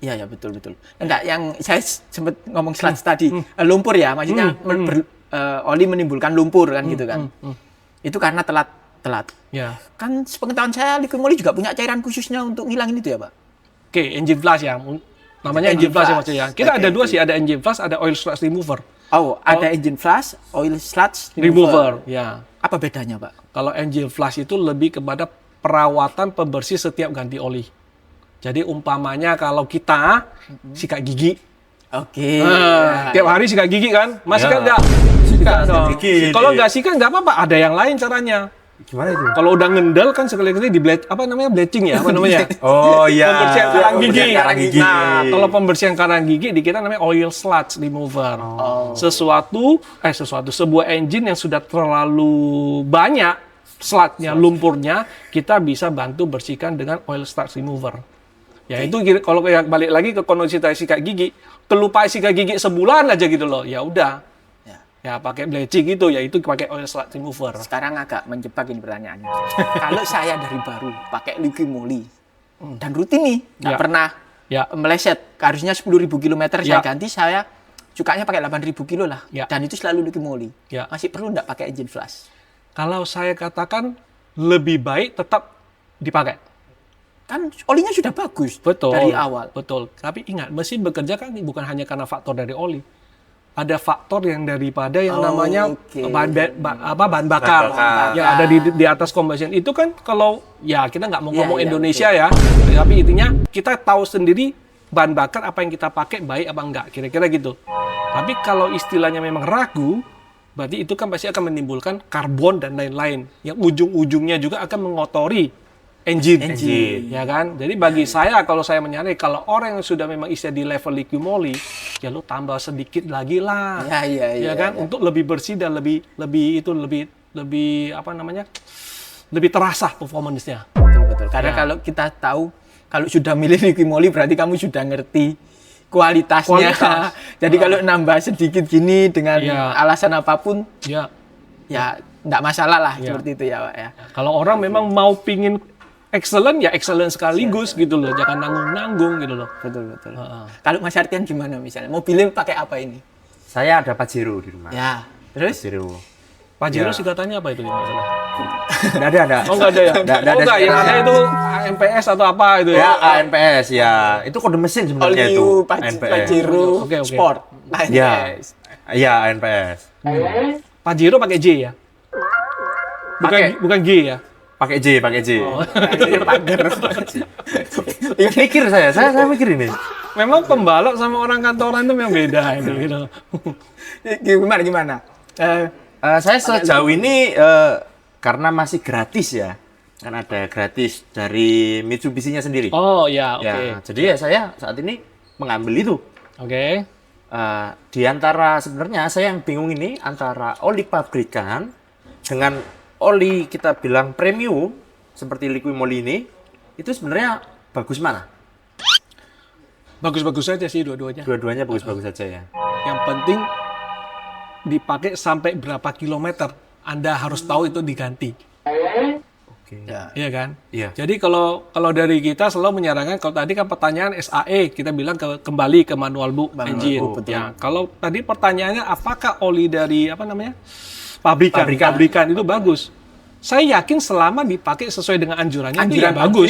iya betul. Enggak, yang saya sempat ngomong sludge tadi, lumpur ya, maksudnya oli menimbulkan lumpur kan gitu kan. Itu karena telat. Ya. Kan sepengetahuan saya Liqui Moly juga punya cairan khususnya untuk ngilangin itu ya, Pak. Oke, engine flush ya. Namanya engine flush ya maksudnya. Kita ada dua sih, ada engine flush, ada oil sludge remover. Oh, ada engine flush, oil sludge Remover, ya. Apa bedanya, Pak? Kalau engine flush itu lebih kepada perawatan pembersih setiap ganti oli. Jadi umpamanya kalau kita sikat gigi, Oke. tiap hari sikat gigi kan, masih kan nggak sikat dong. Kalau nggak sikat nggak apa-apa, ada yang lain caranya. Gimana itu? Kalau udah ngendel kan sekali-kali di bleaching ya, apa namanya? Oh iya. Pembersihan karang gigi. Karang gigi. Nah, kalau pembersihan karang gigi di kita namanya oil sludge remover. Sebuah engine yang sudah terlalu banyak sludge-nya, lumpurnya, kita bisa bantu bersihkan dengan oil sludge remover. Ya itu kalau balik lagi ke kondisi sikat gigi, kelupa sikat gigi sebulan aja gitu loh. Ya udah. Ya pakai bleaching gitu, ya itu pakai oil sludge remover. Sekarang agak menjebak ini pertanyaannya. Kalau saya dari baru pakai Liqui Moly dan rutin nih, nggak pernah meleset. Harusnya 10.000 km saya ganti, saya Cukanya pakai 8.000 kilo lah. Ya. Dan itu selalu liquid moly. Ya. Masih perlu nggak pakai engine flash? Kalau saya katakan lebih baik tetap dipakai. Kan olinya sudah bagus Betul. dari awal. Betul. Tapi ingat, mesin bekerja kan bukan hanya karena faktor dari oli. Ada faktor yang daripada yang namanya oke. bahan bakar yang ada di atas combustion. Itu kan kalau ya kita nggak mau Iya, ngomong iya, Indonesia ya, tapi intinya kita tahu sendiri bahan bakar apa yang kita pakai baik apa enggak, kira-kira gitu. Tapi kalau istilahnya memang ragu, berarti itu kan pasti akan menimbulkan karbon dan lain-lain yang ujung-ujungnya juga akan mengotori engine, ya kan? Jadi bagi saya, kalau saya menyarankan, kalau orang yang sudah memang isi di level liquid moly, ya lu tambah sedikit lagi lah, Ya kan? Untuk lebih bersih dan lebih apa namanya, lebih terasa performance-nya. Betul. Karena Ya. kalau kita tahu, kalau sudah milih liquid moly berarti kamu sudah ngerti kualitasnya. Kualitas. Jadi kalau nambah sedikit gini dengan Ya. alasan apapun, Ya, ya nggak masalah lah Ya. seperti itu ya Pak ya. kalau orang memang mau pingin excellent, ya excellent sekaligus gitu loh, jangan nanggung-nanggung gitu loh. Betul. Kalau Mas Artian gimana misalnya? Mobilnya pakai apa ini? Saya ada Pajero di rumah. Ya, terus? Pajero. Pajero Ya. singkatannya apa itu? Enggak ada. Oh nggak ada ya? Nggak ada Oh nggak, yang ada singkatannya. itu AMPS atau apa itu ya? Ya, ANPS ya. Itu kode mesin All sebenarnya itu. new ANPS. Pajero Oke. Sport. Ya. Iya, ANPS. Pajero pakai J ya? Bukan G ya? Pakai J. Pager. Mikir saya mikir ini. Memang pembalap sama orang kantoran itu memang beda itu gitu. Gimana? Saya sejauh ini karena masih gratis ya. Kan ada gratis dari Mitsubishi-nya sendiri. Oh ya, oke. Ya, jadi ya saya saat ini mengambil itu. Oke. Di antara sebenarnya saya yang bingung ini antara oli pabrikan dengan oli kita bilang premium seperti liquid moly ini, itu sebenarnya bagus mana? Bagus-bagus saja sih dua-duanya. Dua-duanya bagus-bagus saja ya. Yang penting dipakai sampai berapa kilometer. Anda harus tahu itu diganti. Oke. Iya kan? Iya. Jadi kalau dari kita selalu menyarankan, kalau tadi kan pertanyaan SAE, kita bilang kembali ke manual book engine. book, betul. Ya, kalau tadi pertanyaannya apakah oli dari apa namanya? Pabrikan itu bagus. Saya yakin selama dipakai sesuai dengan anjurannya itu ya bagus.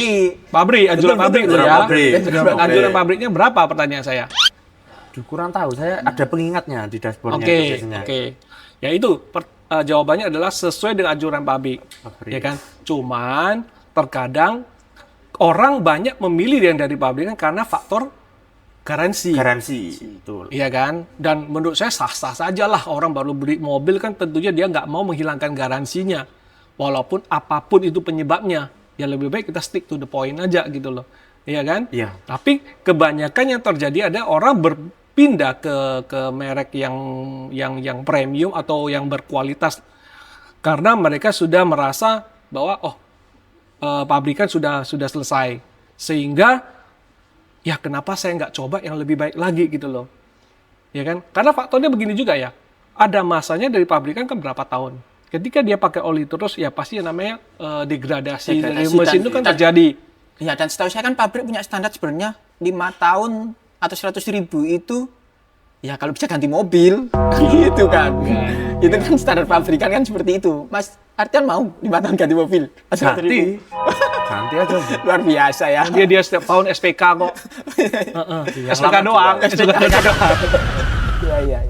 Anjuran pabrik itu ya. Anjuran pabriknya berapa, pertanyaan saya? Duh, kurang tahu, saya ada pengingatnya di dashboardnya itu biasanya. Oke. Ya itu jawabannya adalah sesuai dengan anjuran pabrik. Ya kan? Cuman terkadang orang banyak memilih yang dari pabrikan karena faktor garansi. Betul. Iya kan? Dan menurut saya sah-sah saja lah, orang baru beli mobil kan tentunya dia nggak mau menghilangkan garansinya. Walaupun apapun itu penyebabnya, ya lebih baik kita stick to the point aja gitu loh. Iya kan? Iya. Tapi kebanyakan yang terjadi ada orang berpindah ke merek yang premium atau yang berkualitas karena mereka sudah merasa bahwa pabrikan sudah selesai. Sehingga ya kenapa saya nggak coba yang lebih baik lagi gitu loh. Ya kan? Karena faktornya begini juga ya. Ada masanya dari pabrikan kan berapa tahun. Ketika dia pakai oli terus ya pasti yang namanya degradasi dari mesin itu kan terjadi. Ya, dan setahu saya kan pabrik punya standar sebenarnya 5 tahun atau 100.000 itu ya kalau bisa ganti mobil gitu kan. Itu kan standar pabrikan kan seperti itu. Mas Artian mau 5 tahun ganti mobil? Ganti aja. Luar biasa ya. Dia setiap tahun SPK kok. SPK doang. Iya.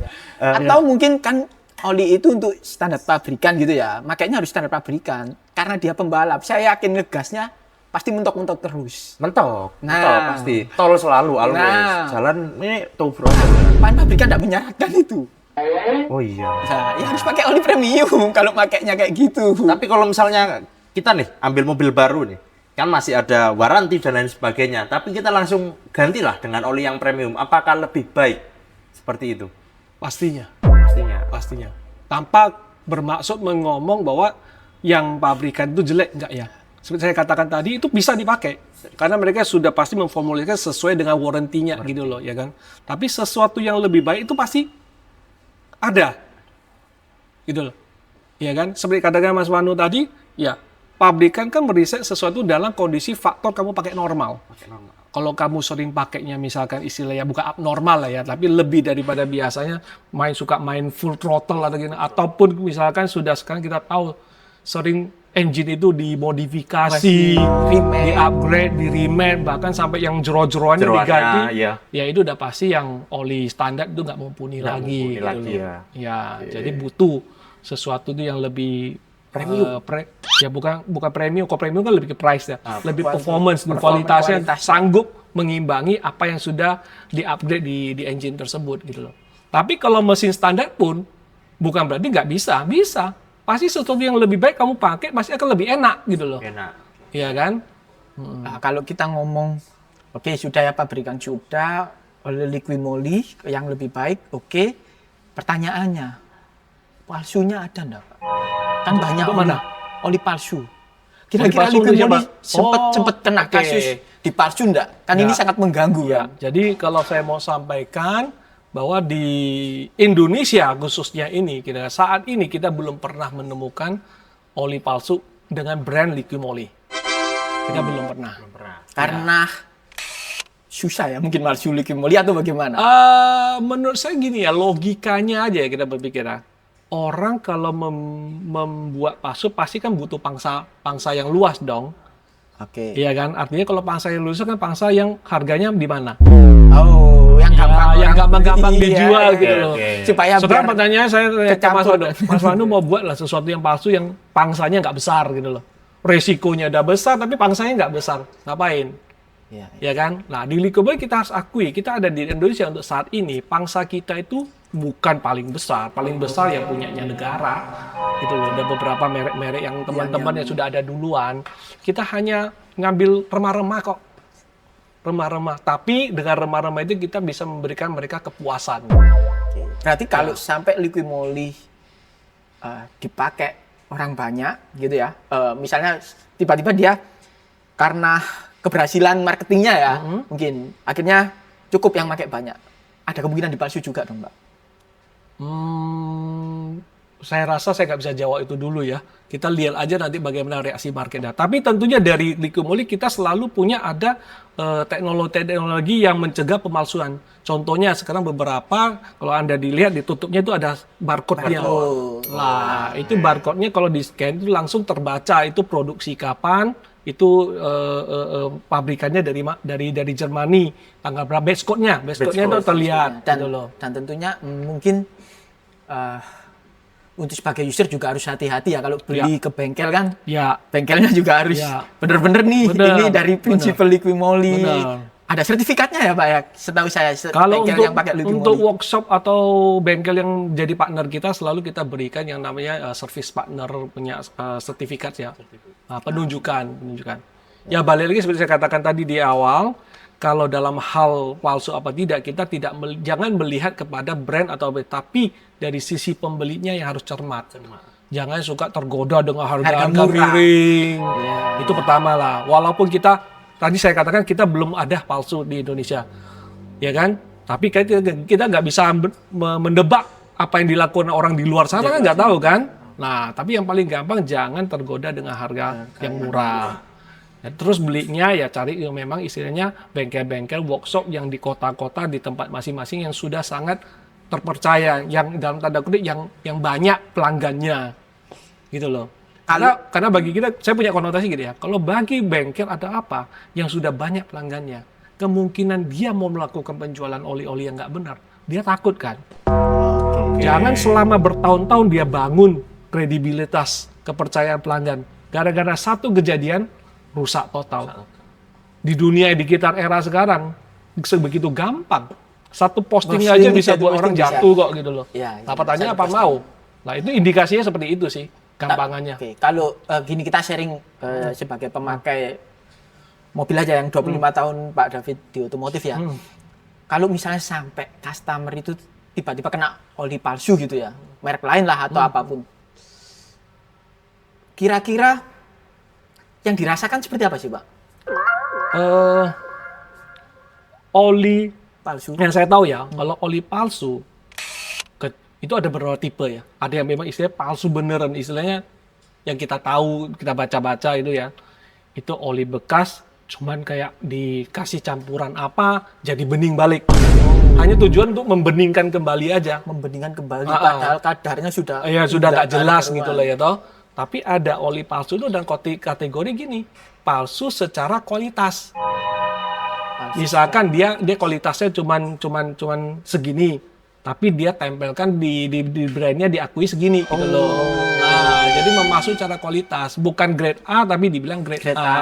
Atau mungkin kan oli itu untuk standar pabrikan gitu ya. Makanya harus standar pabrikan. Karena dia pembalap. Saya yakin ngegasnya pasti mentok-mentok terus. Mentok Nah. pasti. Tol selalu, always. Nah. Jalan ini tobro. Pan pabrikan tidak menyarankan itu. Oh iya. Nah, ya harus pakai oli premium kalau pakainya kayak gitu. Tapi kalau misalnya kita nih ambil mobil baru nih, kan masih ada waranti dan lain sebagainya. Tapi kita langsung gantilah dengan oli yang premium. Apakah lebih baik seperti itu? Pastinya. Pastinya. Tanpa bermaksud mengomong bahwa yang pabrikan itu jelek, enggak ya. Seperti saya katakan tadi, itu bisa dipakai. Karena mereka sudah pasti memformulasikan sesuai dengan warantinya gitu loh, ya kan. Tapi sesuatu yang lebih baik itu pasti ada. Gitu loh. Ya kan? Seperti katakan Mas Wanu tadi, ya, pabrikan kan meriset sesuatu dalam kondisi faktor kamu pakai normal. kalau kamu sering pakainya misalkan istilahnya bukan abnormal lah ya, tapi lebih daripada biasanya suka main full throttle atau gini, ataupun misalkan sudah sekarang kita tahu sering engine itu dimodifikasi, di-upgrade, di-remake, bahkan sampai yang jero-jeroannya diganti. Ya itu udah pasti yang oli standar itu nggak mumpuni lagi. Ya, jadi butuh sesuatu itu yang lebih premium. Ya bukan premium, kalau premium kan lebih ke price ya, lebih performance, kualitasnya sanggup mengimbangi apa yang sudah di-upgrade di engine tersebut gitu loh. Tapi kalau mesin standar pun bukan berarti nggak bisa. Pasti sesuatu yang lebih baik kamu pakai pasti akan lebih enak gitu loh. Iya kan? Nah, kalau kita ngomong, oke, sudah ya pabrikan sudah, oleh liquid moly yang lebih baik, oke. Pertanyaannya, palsunya ada enggak, Pak? Kan banyak oli palsu. Kira-kira liquid moly sempat kena kasus di palsu enggak? Kan ini sangat mengganggu ya. Jadi kalau saya mau sampaikan bahwa di Indonesia khususnya ini, saat ini kita belum pernah menemukan oli palsu dengan brand liquid moly. Kita belum pernah. Karena susah ya mungkin palsu liquid moly atau bagaimana? Menurut saya gini ya, logikanya aja ya kita berpikir. Orang kalau membuat palsu pasti kan butuh pangsa yang luas dong. Oke. Iya kan? Artinya kalau pangsa yang luas kan pangsa yang harganya di mana? Yang gampang dijual gitu loh. Supaya sekarang pertanyaannya saya ke Mas Wanu mau buat lah sesuatu yang palsu yang pangsanya nggak besar gitu loh. Resikonya udah besar tapi pangsanya nggak besar. Ngapain? Ya kan? Nah di liquid moly kita harus akui, kita ada di Indonesia untuk saat ini, pangsa kita itu bukan paling besar yang punyanya negara gitu loh. Ada beberapa merek-merek yang teman-teman yang sudah ada duluan. Kita hanya ngambil remah-remah kok. Remah-remah, tapi dengan remah-remah itu kita bisa memberikan mereka kepuasan. Berarti kalau sampai liquid moly dipakai orang banyak gitu ya, misalnya tiba-tiba dia karena keberhasilan marketingnya ya, mungkin akhirnya cukup yang pakai banyak. Ada kemungkinan dipalsu juga dong, Mbak? Saya rasa saya nggak bisa jawab itu dulu ya. Kita lihat aja nanti bagaimana reaksi marketnya. Tapi tentunya dari liquid moly kita selalu punya ada teknologi yang mencegah pemalsuan. Contohnya sekarang beberapa, kalau Anda dilihat di tutupnya itu ada barcode-nya. Nah, itu barcode-nya kalau di-scan itu langsung terbaca itu produksi kapan, itu pabrikannya dari Jermani, tanggal berapa, base code-nya itu terlihat. Dan tentunya mungkin untuk sebagai user juga harus hati-hati ya kalau beli ke bengkel kan. Ya. Bengkelnya juga harus bener-bener nih ini dari prinsipal liquid moly. Ada sertifikatnya ya Pak ya, setahu saya. Kalau yang pakai liquid moly. Untuk workshop atau bengkel yang jadi partner kita selalu kita berikan yang namanya service partner punya sertifikat ya. Penunjukan. Ya balik lagi seperti saya katakan tadi di awal, kalau dalam hal palsu apa tidak, kita jangan melihat kepada brand atau tapi dari sisi pembelinya yang harus cermat. Jangan suka tergoda dengan harga miring. Itu pertama lah. Walaupun tadi saya katakan kita belum ada palsu di Indonesia, ya kan? Tapi kita nggak bisa mendebak apa yang dilakukan orang di luar sana kan nggak tahu kan? Nah, tapi yang paling gampang jangan tergoda dengan harga yang murah. Terus belinya ya cari yang memang istilahnya bengkel-bengkel workshop yang di kota-kota di tempat masing-masing yang sudah sangat terpercaya, yang dalam tanda kutip yang banyak pelanggannya gitu loh. Karena bagi kita, saya punya konotasi gitu ya, kalau bagi bengkel ada apa yang sudah banyak pelanggannya, kemungkinan dia mau melakukan penjualan oli-oli yang nggak benar, dia takut kan. Jangan selama bertahun-tahun dia bangun kredibilitas kepercayaan pelanggan, gara-gara satu kejadian rusak total. Di dunia digital era sekarang sebegitu gampang. Satu posting aja bisa buat orang jatuh kok gitu loh. Apa tanya apa mau? Nah itu indikasinya seperti itu sih gampangannya. Kalau gini kita sharing sebagai pemakai mobil aja yang 25 tahun Pak David di otomotif ya. Kalau misalnya sampai customer itu tiba-tiba kena oli palsu gitu ya, merek lain lah atau apapun. Kira-kira yang dirasakan seperti apa sih, Pak? Oli palsu. Yang saya tahu ya, kalau oli palsu itu ada beberapa tipe ya. Ada yang memang istilahnya palsu beneran, istilahnya yang kita tahu, kita baca-baca itu ya. Itu oli bekas cuman kayak dikasih campuran apa jadi bening balik. Hanya tujuan untuk membeningkan kembali aja. Membeningkan kembali padahal kadarnya sudah Ya sudah nggak jelas keruan. gitu lah ya toh. Tapi ada oli palsu itu dan kategori gini, palsu secara kualitas. Misalkan dia kualitasnya cuman segini, tapi dia tempelkan di brandnya diakui segini gitu loh. Nah, jadi memasuk secara kualitas, bukan grade A tapi dibilang grade A.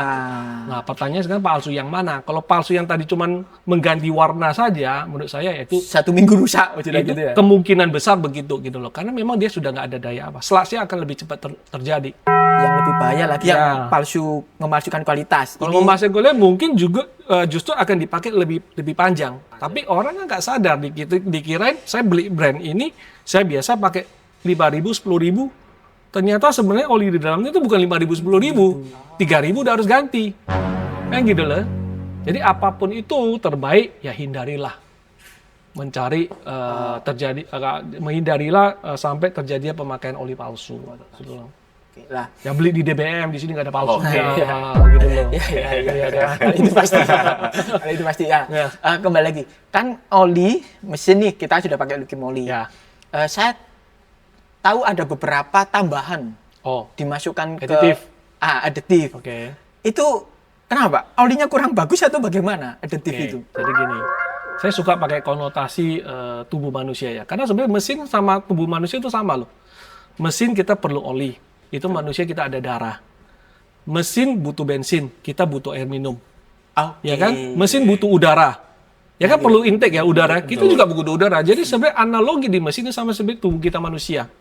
Nah, pertanyaannya sekarang palsu yang mana? Kalau palsu yang tadi cuman mengganti warna saja, menurut saya itu 1 minggu rusak itu gitu ya. kemungkinan besar begitu gitu loh. Karena memang dia sudah nggak ada daya apa. Selasnya akan lebih cepat terjadi. Yang lebih bahaya lagi Ya. yang palsu memalsukan kualitas. Kalau membahasnya kuliah mungkin juga justru akan dipakai lebih panjang. Tapi orang nggak sadar dikirain saya beli brand ini saya biasa pakai 5.000, 10.000. Ternyata sebenarnya oli di dalamnya itu bukan 5.000, 10.000, 3.000 udah harus ganti. Kan gitu loh. Jadi apapun itu terbaik ya hindarilah mencari menghindarilah sampai terjadinya pemakaian oli palsu. Gitu loh. Lah, Ya beli di DBM, di sini nggak ada palsu. Oke. Gitu loh. itu pasti. Itu pasti ya. Ya. Kembali lagi. Kan oli mesin nih kita sudah pakai Lukim oli. Ya. Saya tahu ada beberapa tambahan Oh, dimasukkan Aditif. ke aditif. oke. Itu kenapa? Olinya kurang bagus atau bagaimana aditif Oke, itu? jadi gini, saya suka pakai konotasi tubuh manusia ya, karena sebenarnya mesin sama tubuh manusia itu sama loh. Mesin kita perlu oli, itu manusia kita ada darah. Mesin butuh bensin, kita butuh air minum, ya kan? Mesin butuh udara, ya kan perlu intake ya udara. Kita juga butuh udara. Jadi sebenarnya analogi di mesin itu sama seperti tubuh kita manusia,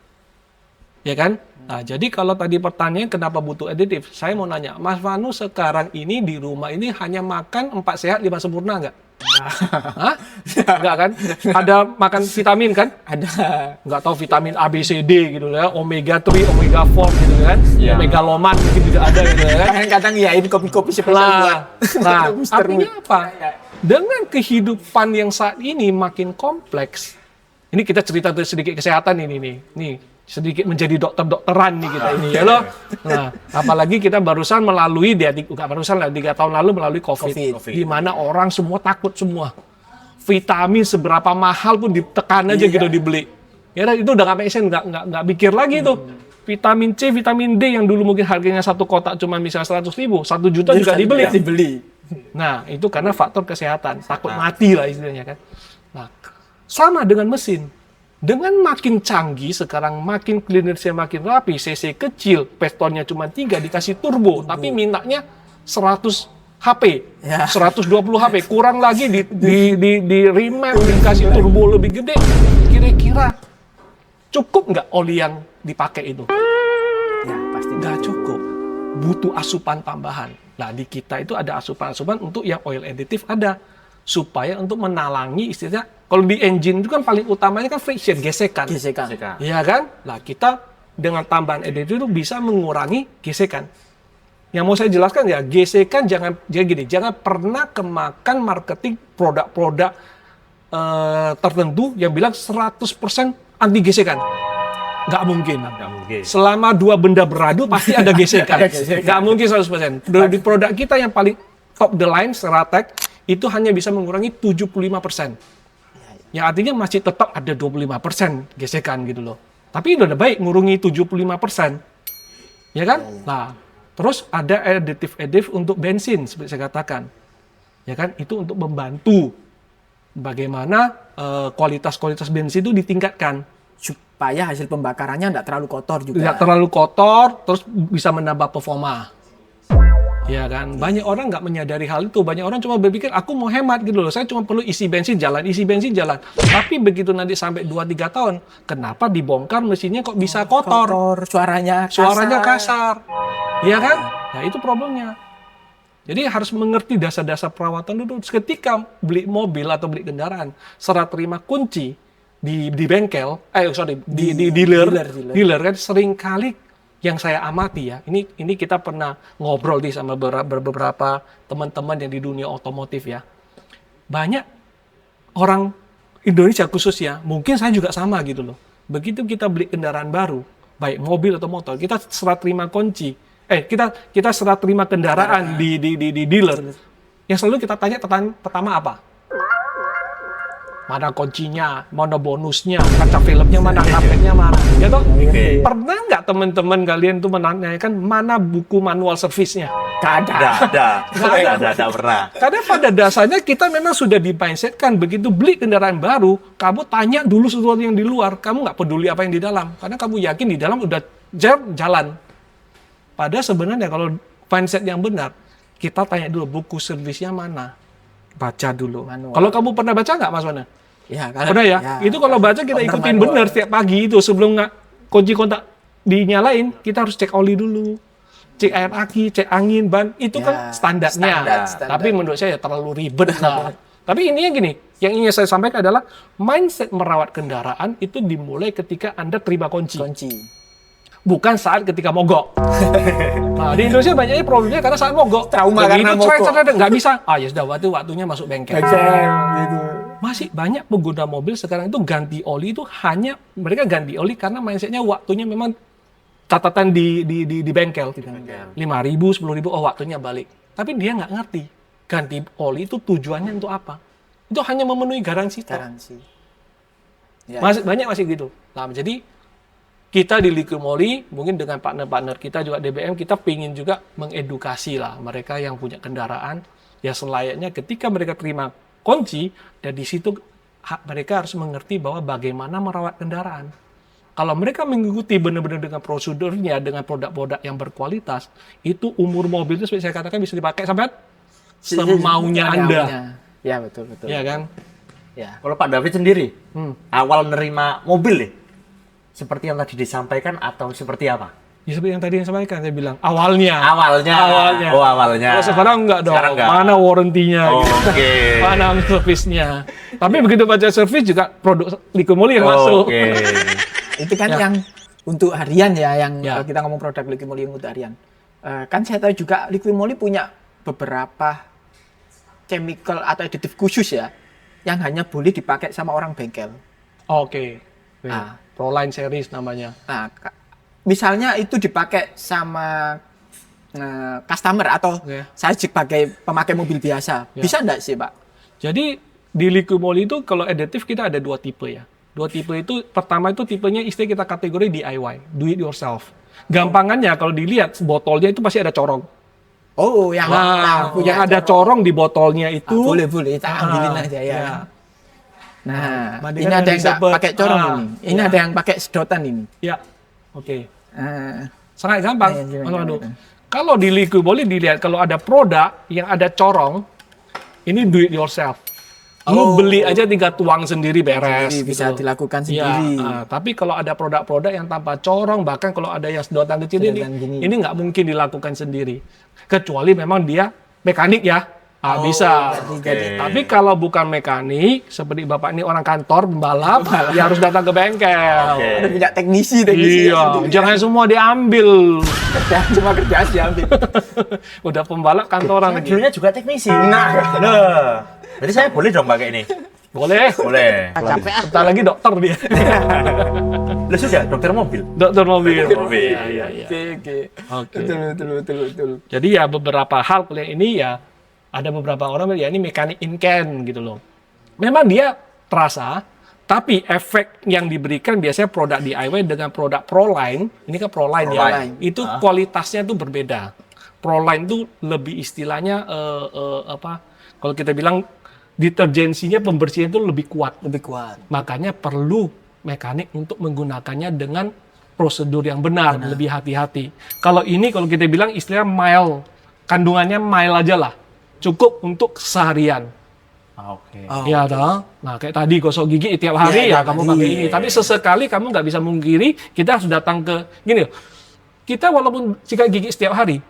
ya kan? Nah, jadi kalau tadi pertanyaan kenapa butuh aditif, saya mau nanya, Mas Vanu sekarang ini di rumah ini hanya makan 4 sehat 5 sempurna nggak? Hah? Enggak kan? Ada makan vitamin kan? Ada. Nggak tahu vitamin A, B, C, D gitu ya, omega 3, omega 4 gitu kan? Ya. Omega loman mungkin juga ada gitu ya kan? Kadang-kadang yain kopi-kopi spesial buat Nah, Mr. artinya Mood. apa? Dengan kehidupan yang saat ini makin kompleks, ini kita cerita sedikit kesehatan ini nih. Nih, sedikit menjadi dokter-dokteran nih kita ini ya loh. Nah, apalagi kita barusan melalui bukan barusan lah 3 tahun lalu melalui COVID. Di mana orang semua takut semua. Vitamin seberapa mahal pun ditekan aja gitu dibeli. Ya itu udah nggak make sense, nggak mikir lagi tuh. Vitamin C, vitamin D yang dulu mungkin harganya satu kotak cuma misalnya 100.000, 1 juta juga dibeli. Nah, itu karena faktor kesehatan, takut mati lah istilahnya kan. Nah, sama dengan mesin. Dengan makin canggih, sekarang makin clearance-nya makin rapi, CC kecil, pistonnya cuma 3, dikasih turbo, tapi mintanya 100 HP, Ya. 120 HP, kurang lagi di remap, dikasih turbo lebih gede. Kira-kira cukup nggak oli yang dipakai itu? Ya, pasti. Nggak cukup. Butuh asupan tambahan. Nah, di kita itu ada asupan-asupan untuk yang oil additive ada. Supaya untuk menalangi istilahnya, kalau di engine itu kan paling utamanya kan friction, gesekan. Gesekan. Iya kan? Nah, kita dengan tambahan additive itu bisa mengurangi gesekan. Yang mau saya jelaskan ya, gesekan jangan pernah kemakan marketing produk-produk tertentu yang bilang 100% anti gesekan. Nggak mungkin. Selama 2 benda beradu pasti ada gesekan. Nggak mungkin 100%. Di produk kita yang paling top the line, Stratec, itu hanya bisa mengurangi 75%. Yang artinya masih tetap ada 25% gesekan gitu loh. Tapi udah baik ngurangi 75%. Ya kan? Nah, terus ada additif untuk bensin seperti saya katakan. Ya kan? Itu untuk membantu bagaimana kualitas bensin itu ditingkatkan. Supaya hasil pembakarannya tidak terlalu kotor juga. Tidak terlalu kotor, terus bisa menambah performa. Ya kan, banyak orang nggak menyadari hal itu. Banyak orang cuma berpikir, aku mau hemat gitu loh. Saya cuma perlu isi bensin jalan. Tapi begitu nanti sampai 2-3 tahun, kenapa dibongkar mesinnya kok bisa kotor? Suaranya Kasar. Iya kan? Nah, itu problemnya. Jadi harus mengerti dasar-dasar perawatan dulu. Ketika beli mobil atau beli kendaraan, serah terima kunci di bengkel, di dealer kan sering kali yang saya amati ya, ini kita pernah ngobrol sama beberapa teman-teman yang di dunia otomotif ya. Banyak orang Indonesia khususnya, mungkin saya juga sama gitu loh. Begitu kita beli kendaraan baru, baik mobil atau motor, kita serah terima kita serah terima kendaraan di dealer, yang selalu kita tanya pertama apa? Mana kuncinya, mana bonusnya, kaca filmnya mana, karpetnya mana, ya toh? Pernah nggak teman-teman kalian tuh menanyakan mana buku manual servisnya? Nggak ada pernah. Karena pada dasarnya kita memang sudah di-mindsetkan begitu beli kendaraan baru, kamu tanya dulu sesuatu yang di luar, kamu nggak peduli apa yang di dalam, karena kamu yakin di dalam udah jalan. Padahal sebenarnya kalau mindset yang benar, kita tanya dulu buku servisnya mana, baca dulu. Manual. Kalau kamu pernah baca nggak, Mas Wana? Ya, Pernah ya? Itu kalau baca kita ikutin benar setiap pagi itu sebelum kunci kontak dinyalain, kita harus cek oli dulu. Cek air aki, cek angin, ban, itu kan standarnya. Standar. Tapi menurut saya terlalu ribet lah. Tapi intinya gini, yang ingin saya sampaikan adalah mindset merawat kendaraan itu dimulai ketika Anda terima kunci. Bukan saat ketika mogok. Nah, di Indonesia banyaknya problemnya karena saat mogok. Trauma karena mogok. Nggak bisa. Ah ya sudah, waktunya masuk bengkel. Gitu. Masih banyak pengguna mobil sekarang itu ganti oli itu hanya mereka ganti oli karena mindsetnya waktunya memang catatan di bengkel. 5.000, 10.000, oh waktunya balik. Tapi dia nggak ngerti ganti oli itu tujuannya untuk apa. Itu hanya memenuhi garansi. Ya. Banyak masih gitu. Nah, jadi kita di Liqui Moly, mungkin dengan partner-partner kita juga DBM, kita pingin juga mengedukasi lah mereka yang punya kendaraan, ya selayaknya ketika mereka terima kunci, dan di situ mereka harus mengerti bahwa bagaimana merawat kendaraan. Kalau mereka mengikuti benar-benar dengan prosedurnya, dengan produk-produk yang berkualitas, itu umur mobil itu seperti saya katakan bisa dipakai sampai semaunya Anda. Ya, betul. Ya kan? Ya. Kalau Pak David sendiri, awal nerima mobil nih, seperti yang tadi disampaikan atau seperti apa? Ya seperti yang tadi yang sampaikan, saya bilang awalnya. Oh, awalnya. Kalau sekarang enggak dong. Sekarang enggak. Mana warranty-nya? Oke. Mana servisnya? Tapi begitu baca servis juga produk Liqui Moly yang masuk. Oke. Itu kan yang untuk harian ya, yang Ya. kita ngomong produk Liqui Moly yang untuk harian. Kan saya tahu juga Liqui Moly punya beberapa chemical atau aditif khusus ya, yang hanya boleh dipakai sama orang bengkel. Oke. Nah. Proline series namanya. Nah, misalnya itu dipakai sama customer atau saya sebagai pemakai mobil biasa, bisa enggak sih, Pak? Jadi di Liqui Moly itu kalau aditif kita ada 2 tipe ya. 2 tipe itu, pertama itu tipenya istilah kita kategori DIY, do it yourself. Gampangannya kalau dilihat botolnya itu pasti ada corong. Oh, yang yang ada corong di botolnya itu. Boleh, kita ambilin aja ya. Nah, ini ada yang nggak pakai corong ini. Ini ada yang pakai sedotan ini. Ya, oke. Ah. Sangat gampang. Iya, Mas Pandu. Kalau di Liqui Moly dilihat kalau ada produk yang ada corong, ini do it yourself. Lu beli aja tinggal tuang sendiri beres. Jadi bisa gitu. dilakukan Ya, sendiri. tapi kalau ada produk-produk yang tanpa corong, bahkan kalau ada yang sedotan kecil ini nggak mungkin dilakukan sendiri. Kecuali memang dia mekanik ya. Bisa. Tapi kalau bukan mekanik, seperti Bapak ini orang kantor, pembalap, ya harus datang ke bengkel. Ada punya teknisi Iya, jangan semua diambil. Semua kerjaan diambil. Udah pembalap kantoran lagi. Dulunya juga teknisi. Nah, jadi saya boleh dong pakai ini? Boleh. Capek. Bentar lagi dokter dia. Lah sudah, dokter mobil. Dokter mobil. Iya. Oke. Betul. Jadi ya beberapa hal yang ini ya ada beberapa orang ya ini mekanik in can gitu loh. Memang dia terasa, tapi efek yang diberikan biasanya produk DIY dengan produk Proline, ini kan Proline ya, itu kualitasnya tuh berbeda. Proline tuh lebih istilahnya kalau kita bilang deterjensinya, pembersihan itu lebih kuat. Makanya perlu mekanik untuk menggunakannya dengan prosedur yang benar. Lebih hati-hati. Kalau kita bilang istilahnya mild, kandungannya mild aja lah. Cukup untuk seharian. Oke. Ya toh. Nah kayak tadi gosok gigi tiap hari ya kamu pakai ini. Tapi sesekali kamu nggak bisa mungkiri kita harus datang ke gini loh. Kita walaupun sikat gigi setiap hari,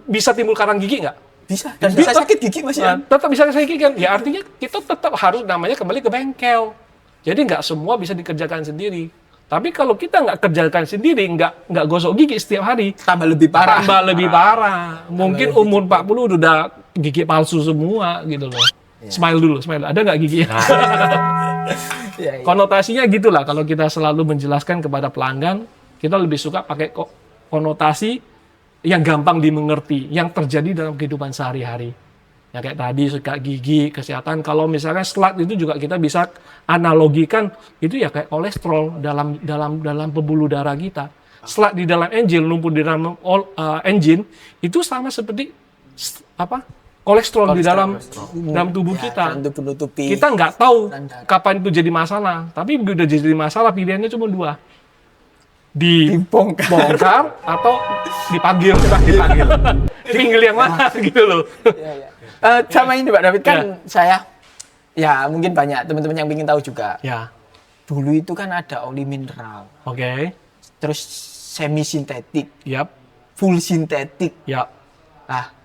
bisa timbul karang gigi nggak? Bisa. Dan bisa sakit gigi masih. Tetap bisa sakit gigi kan? Ya artinya kita tetap harus namanya kembali ke bengkel. Jadi nggak semua bisa dikerjakan sendiri. Tapi kalau kita nggak kerjakan sendiri, nggak gosok gigi setiap hari, tambah lebih parah. Mungkin umur 40 udah gigi palsu semua gitu loh. Smile dulu. Ada nggak gigi? Konotasinya gitulah kalau kita selalu menjelaskan kepada pelanggan, Kita lebih suka pakai konotasi yang gampang dimengerti, yang terjadi dalam kehidupan sehari-hari. Ya kayak tadi sikat gigi, kesehatan. Kalau misalnya SLAT itu juga kita bisa analogikan itu ya kayak kolesterol dalam pembuluh darah kita. SLAT di dalam engine, lumpur di dalam engine itu sama seperti kolesterol di dalam tubuh kita. Kita nggak tahu kapan itu jadi masalah, tapi udah jadi masalah pilihannya cuma dua. Dibongkar atau dipanggil. Dipanggil yang mana gitu loh. Sama ini Pak David kan saya ya mungkin banyak teman-teman yang ingin tahu juga. Ya. Dulu itu kan ada oli mineral. Oke. Terus semi sintetik, Yap. full sintetik. Yap. Nah,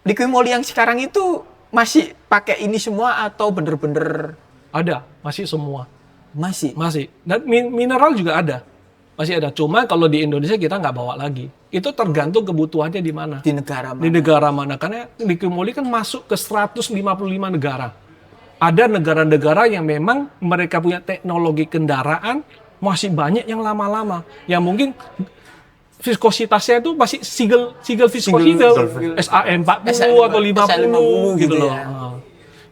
Liquimoli yang sekarang itu masih pakai ini semua atau bener-bener Ada, masih semua. masih? Masih. Dan mineral juga ada. Masih ada. Cuma kalau di Indonesia kita nggak bawa lagi. Itu tergantung kebutuhannya di mana. Di negara mana? Di negara mana. Karena Liquimoli kan masuk ke 155 negara. Ada negara-negara yang memang mereka punya teknologi kendaraan masih banyak yang lama-lama. Yang mungkin viskositasnya itu masih single viscosity. SAE40 atau 50 gitu loh.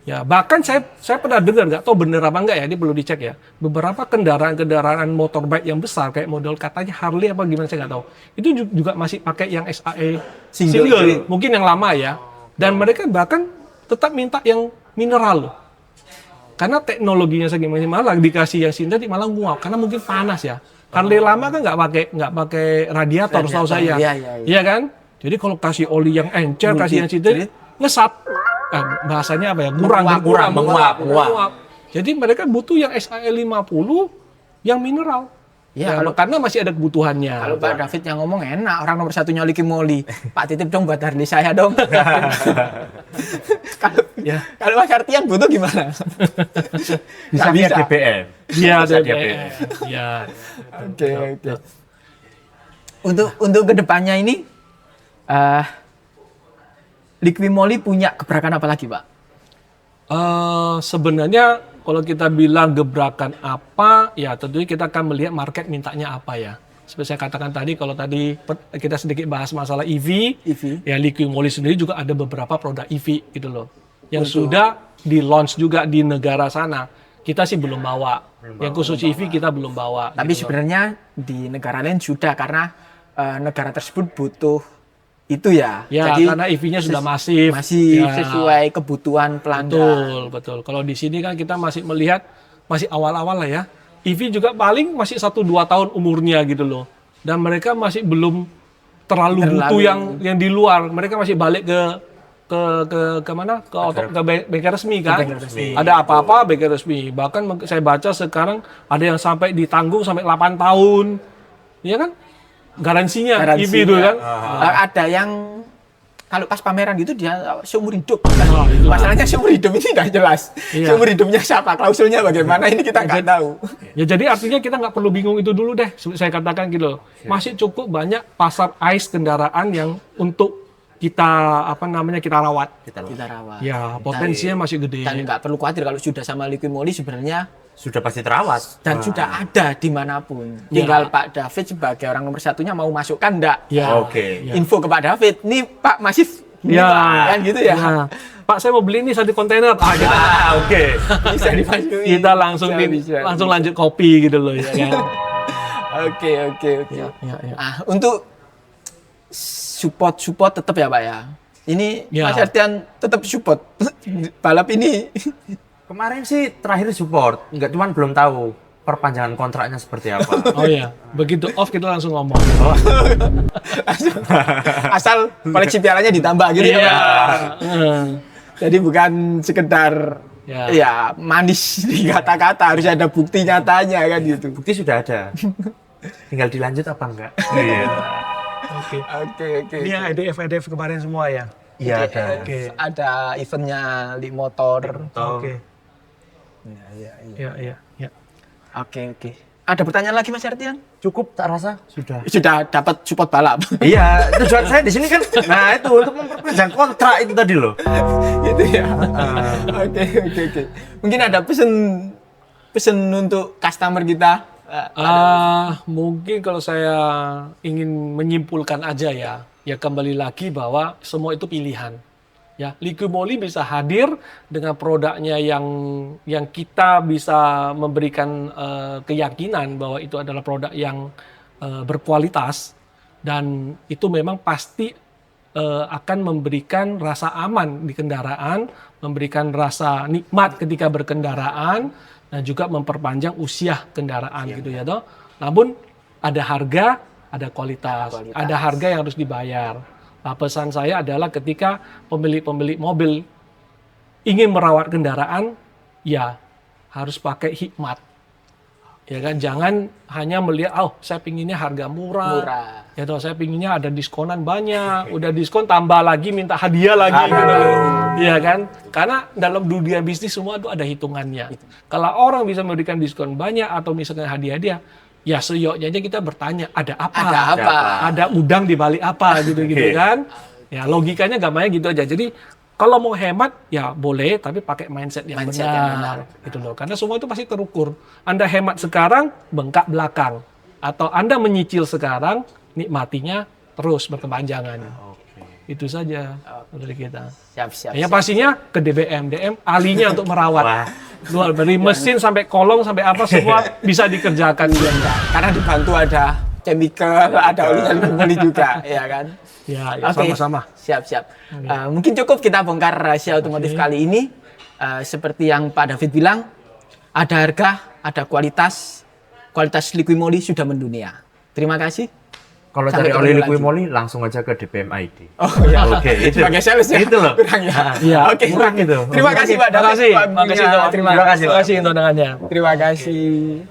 Ya, bahkan saya pernah dengar, nggak tahu bener apa enggak ya, ini perlu dicek ya. Beberapa kendaraan motorbike yang besar kayak model katanya Harley apa gimana saya nggak tahu. Itu juga masih pakai yang SAE single, mungkin yang lama ya. Dan mereka bahkan tetap minta yang mineral loh. Karena teknologinya segini malah dikasih yang sintetik malah nguap karena mungkin panas ya. Harley lama kan nggak pakai radiator setahu saya. Iya kan? Jadi kalau kasih oli yang encer, kasih yang sintetik ngesat. Bahasanya apa ya? Menguap. Jadi mereka butuh yang SAE50 yang mineral. Ya, karena masih ada kebutuhannya. Kalau Pak David yang ngomong enak, orang nomor satunya Liquimoli. Pak titip dong buat Harley saya dong. Kalau Mas Artian butuh gimana? Bisa DBM. Iya, DBM. Ya. Oke. Untuk kedepannya ini, Liquimoli punya gebrakan apa lagi, Pak? Sebenarnya kalau kita bilang gebrakan apa, ya tentunya kita akan melihat market mintanya apa ya. Seperti saya katakan tadi, kalau tadi kita sedikit bahas masalah EV. Ya Liquimoli sendiri juga ada beberapa produk EV gitu loh. Yang sudah di-launch juga di negara sana. Kita sih belum bawa. Yang khusus EV kita belum bawa. Tapi gitu sebenarnya di negara lain sudah, karena negara tersebut butuh itu ya. Ya, jadi karena EV-nya sudah masif. Masih ya. sesuai kebutuhan pelanggan. Betul. Kalau di sini kan kita masih melihat, masih awal-awal lah ya. EV juga paling masih 1-2 tahun umurnya gitu loh. Dan mereka masih belum terlalu butuh yang di luar. Mereka masih balik ke mana? Ke bengkel resmi kan? Ada apa-apa bengkel resmi. Bahkan saya baca sekarang ada yang sampai ditanggung sampai 8 tahun. Iya kan? Garansinya EV itu kan. Ada yang kalau pas pameran gitu dia seumur hidup. Masalahnya seumur hidup ini nggak jelas. Seumur hidupnya siapa? Klausulnya bagaimana? Ini kita nggak tahu. Ya jadi artinya kita nggak perlu bingung itu dulu deh. Saya katakan gitu. Masih cukup banyak pasar ICE kendaraan yang untuk kita kita rawat. Kita rawat. Ya potensinya masih gede. Dan nggak perlu khawatir kalau sudah sama Liquimoli sebenarnya sudah pasti terawat dan sudah ada dimanapun. Tinggal Pak David sebagai orang nomor satunya mau masukkan enggak? Info ke Pak David. Nih Pak Masif. Kan gitu ya. Pak saya mau beli ini 1 kontainer. Bisa dimasukin. Kita langsung lanjut kopi gitu loh ya kan. Oke. Untuk support tetap ya Pak ya. Ini Mas Artian tetap support balap ini. Kemarin sih terakhir support, cuman belum tahu perpanjangan kontraknya seperti apa. Oh iya, begitu off kita langsung ngomong. Asal koleksi pialanya ditambah gitu ya Pak. Jadi bukan sekedar manis di kata-kata, harus ada bukti nyatanya kan gitu. Bukti sudah ada. Tinggal dilanjut apa enggak? Oke. Ini yang EDF kemarin semua ya? Iya ada. Ada eventnya di motor. Oke. Iya. Oke. Ada pertanyaan lagi Mas Artian? Cukup tak rasa sudah. Sudah dapat support balap. Iya, tujuan saya di sini kan. Nah itu untuk memperpanjang kontrak itu tadi loh. Gitu ya. Oke. Mungkin ada pesan untuk customer kita Mungkin kalau saya ingin menyimpulkan aja ya kembali lagi bahwa semua itu pilihan. Ya, Liqui Moly bisa hadir dengan produknya yang kita bisa memberikan keyakinan bahwa itu adalah produk yang berkualitas dan itu memang pasti akan memberikan rasa aman di kendaraan, memberikan rasa nikmat ketika berkendaraan dan juga memperpanjang usia kendaraan gitu ya toh. Namun ada harga, ada kualitas, ada harga yang harus dibayar. Nah, pesan saya adalah ketika pemilik-pemilik mobil ingin merawat kendaraan, ya harus pakai hikmat. Ya kan, jangan hanya melihat, saya pinginnya harga murah. Ya toh, saya pinginnya ada diskonan banyak, udah diskon tambah lagi minta hadiah lagi gitu. Iya kan? Karena dalam dunia bisnis semua itu ada hitungannya. Kalau orang bisa memberikan diskon banyak atau misalkan hadiah-hadiah, ya seyoknya aja kita bertanya, ada apa? Ada udang di balik apa gitu-gitu kan? Ya logikanya gampangnya gitu aja. Jadi kalau mau hemat ya boleh, tapi pakai mindset yang benar. Gitu loh. Karena semua itu pasti terukur. Anda hemat sekarang, bengkak belakang. Atau Anda menyicil sekarang, nikmatinya terus berkepanjangan. Itu saja dari kita. Siap. Ya pastinya ke DBM ahlinya untuk merawat. Luar dari mesin sampai kolong sampai apa semua bisa dikerjakan. Karena dibantu ada chemical, ada oli dan pembeli juga, ya kan? Ya sama-sama. Siap. Mungkin cukup kita bongkar rahasia otomotif kali ini. Seperti yang Pak David bilang, ada harga, ada kualitas. Kualitas Liqui Moly sudah mendunia. Terima kasih. Kalau Sampai cari oli ketemu Liqui lagi. Moly langsung aja ke DPM ID. Oh ya. Oke, itu. Sebagai sales ya. Itu loh. Kurang ya. Iya. Oke. Kurang itu. Terima kasih Pak David. Terima kasih. Terima kasih. Terima kasih undangannya. Terima kasih.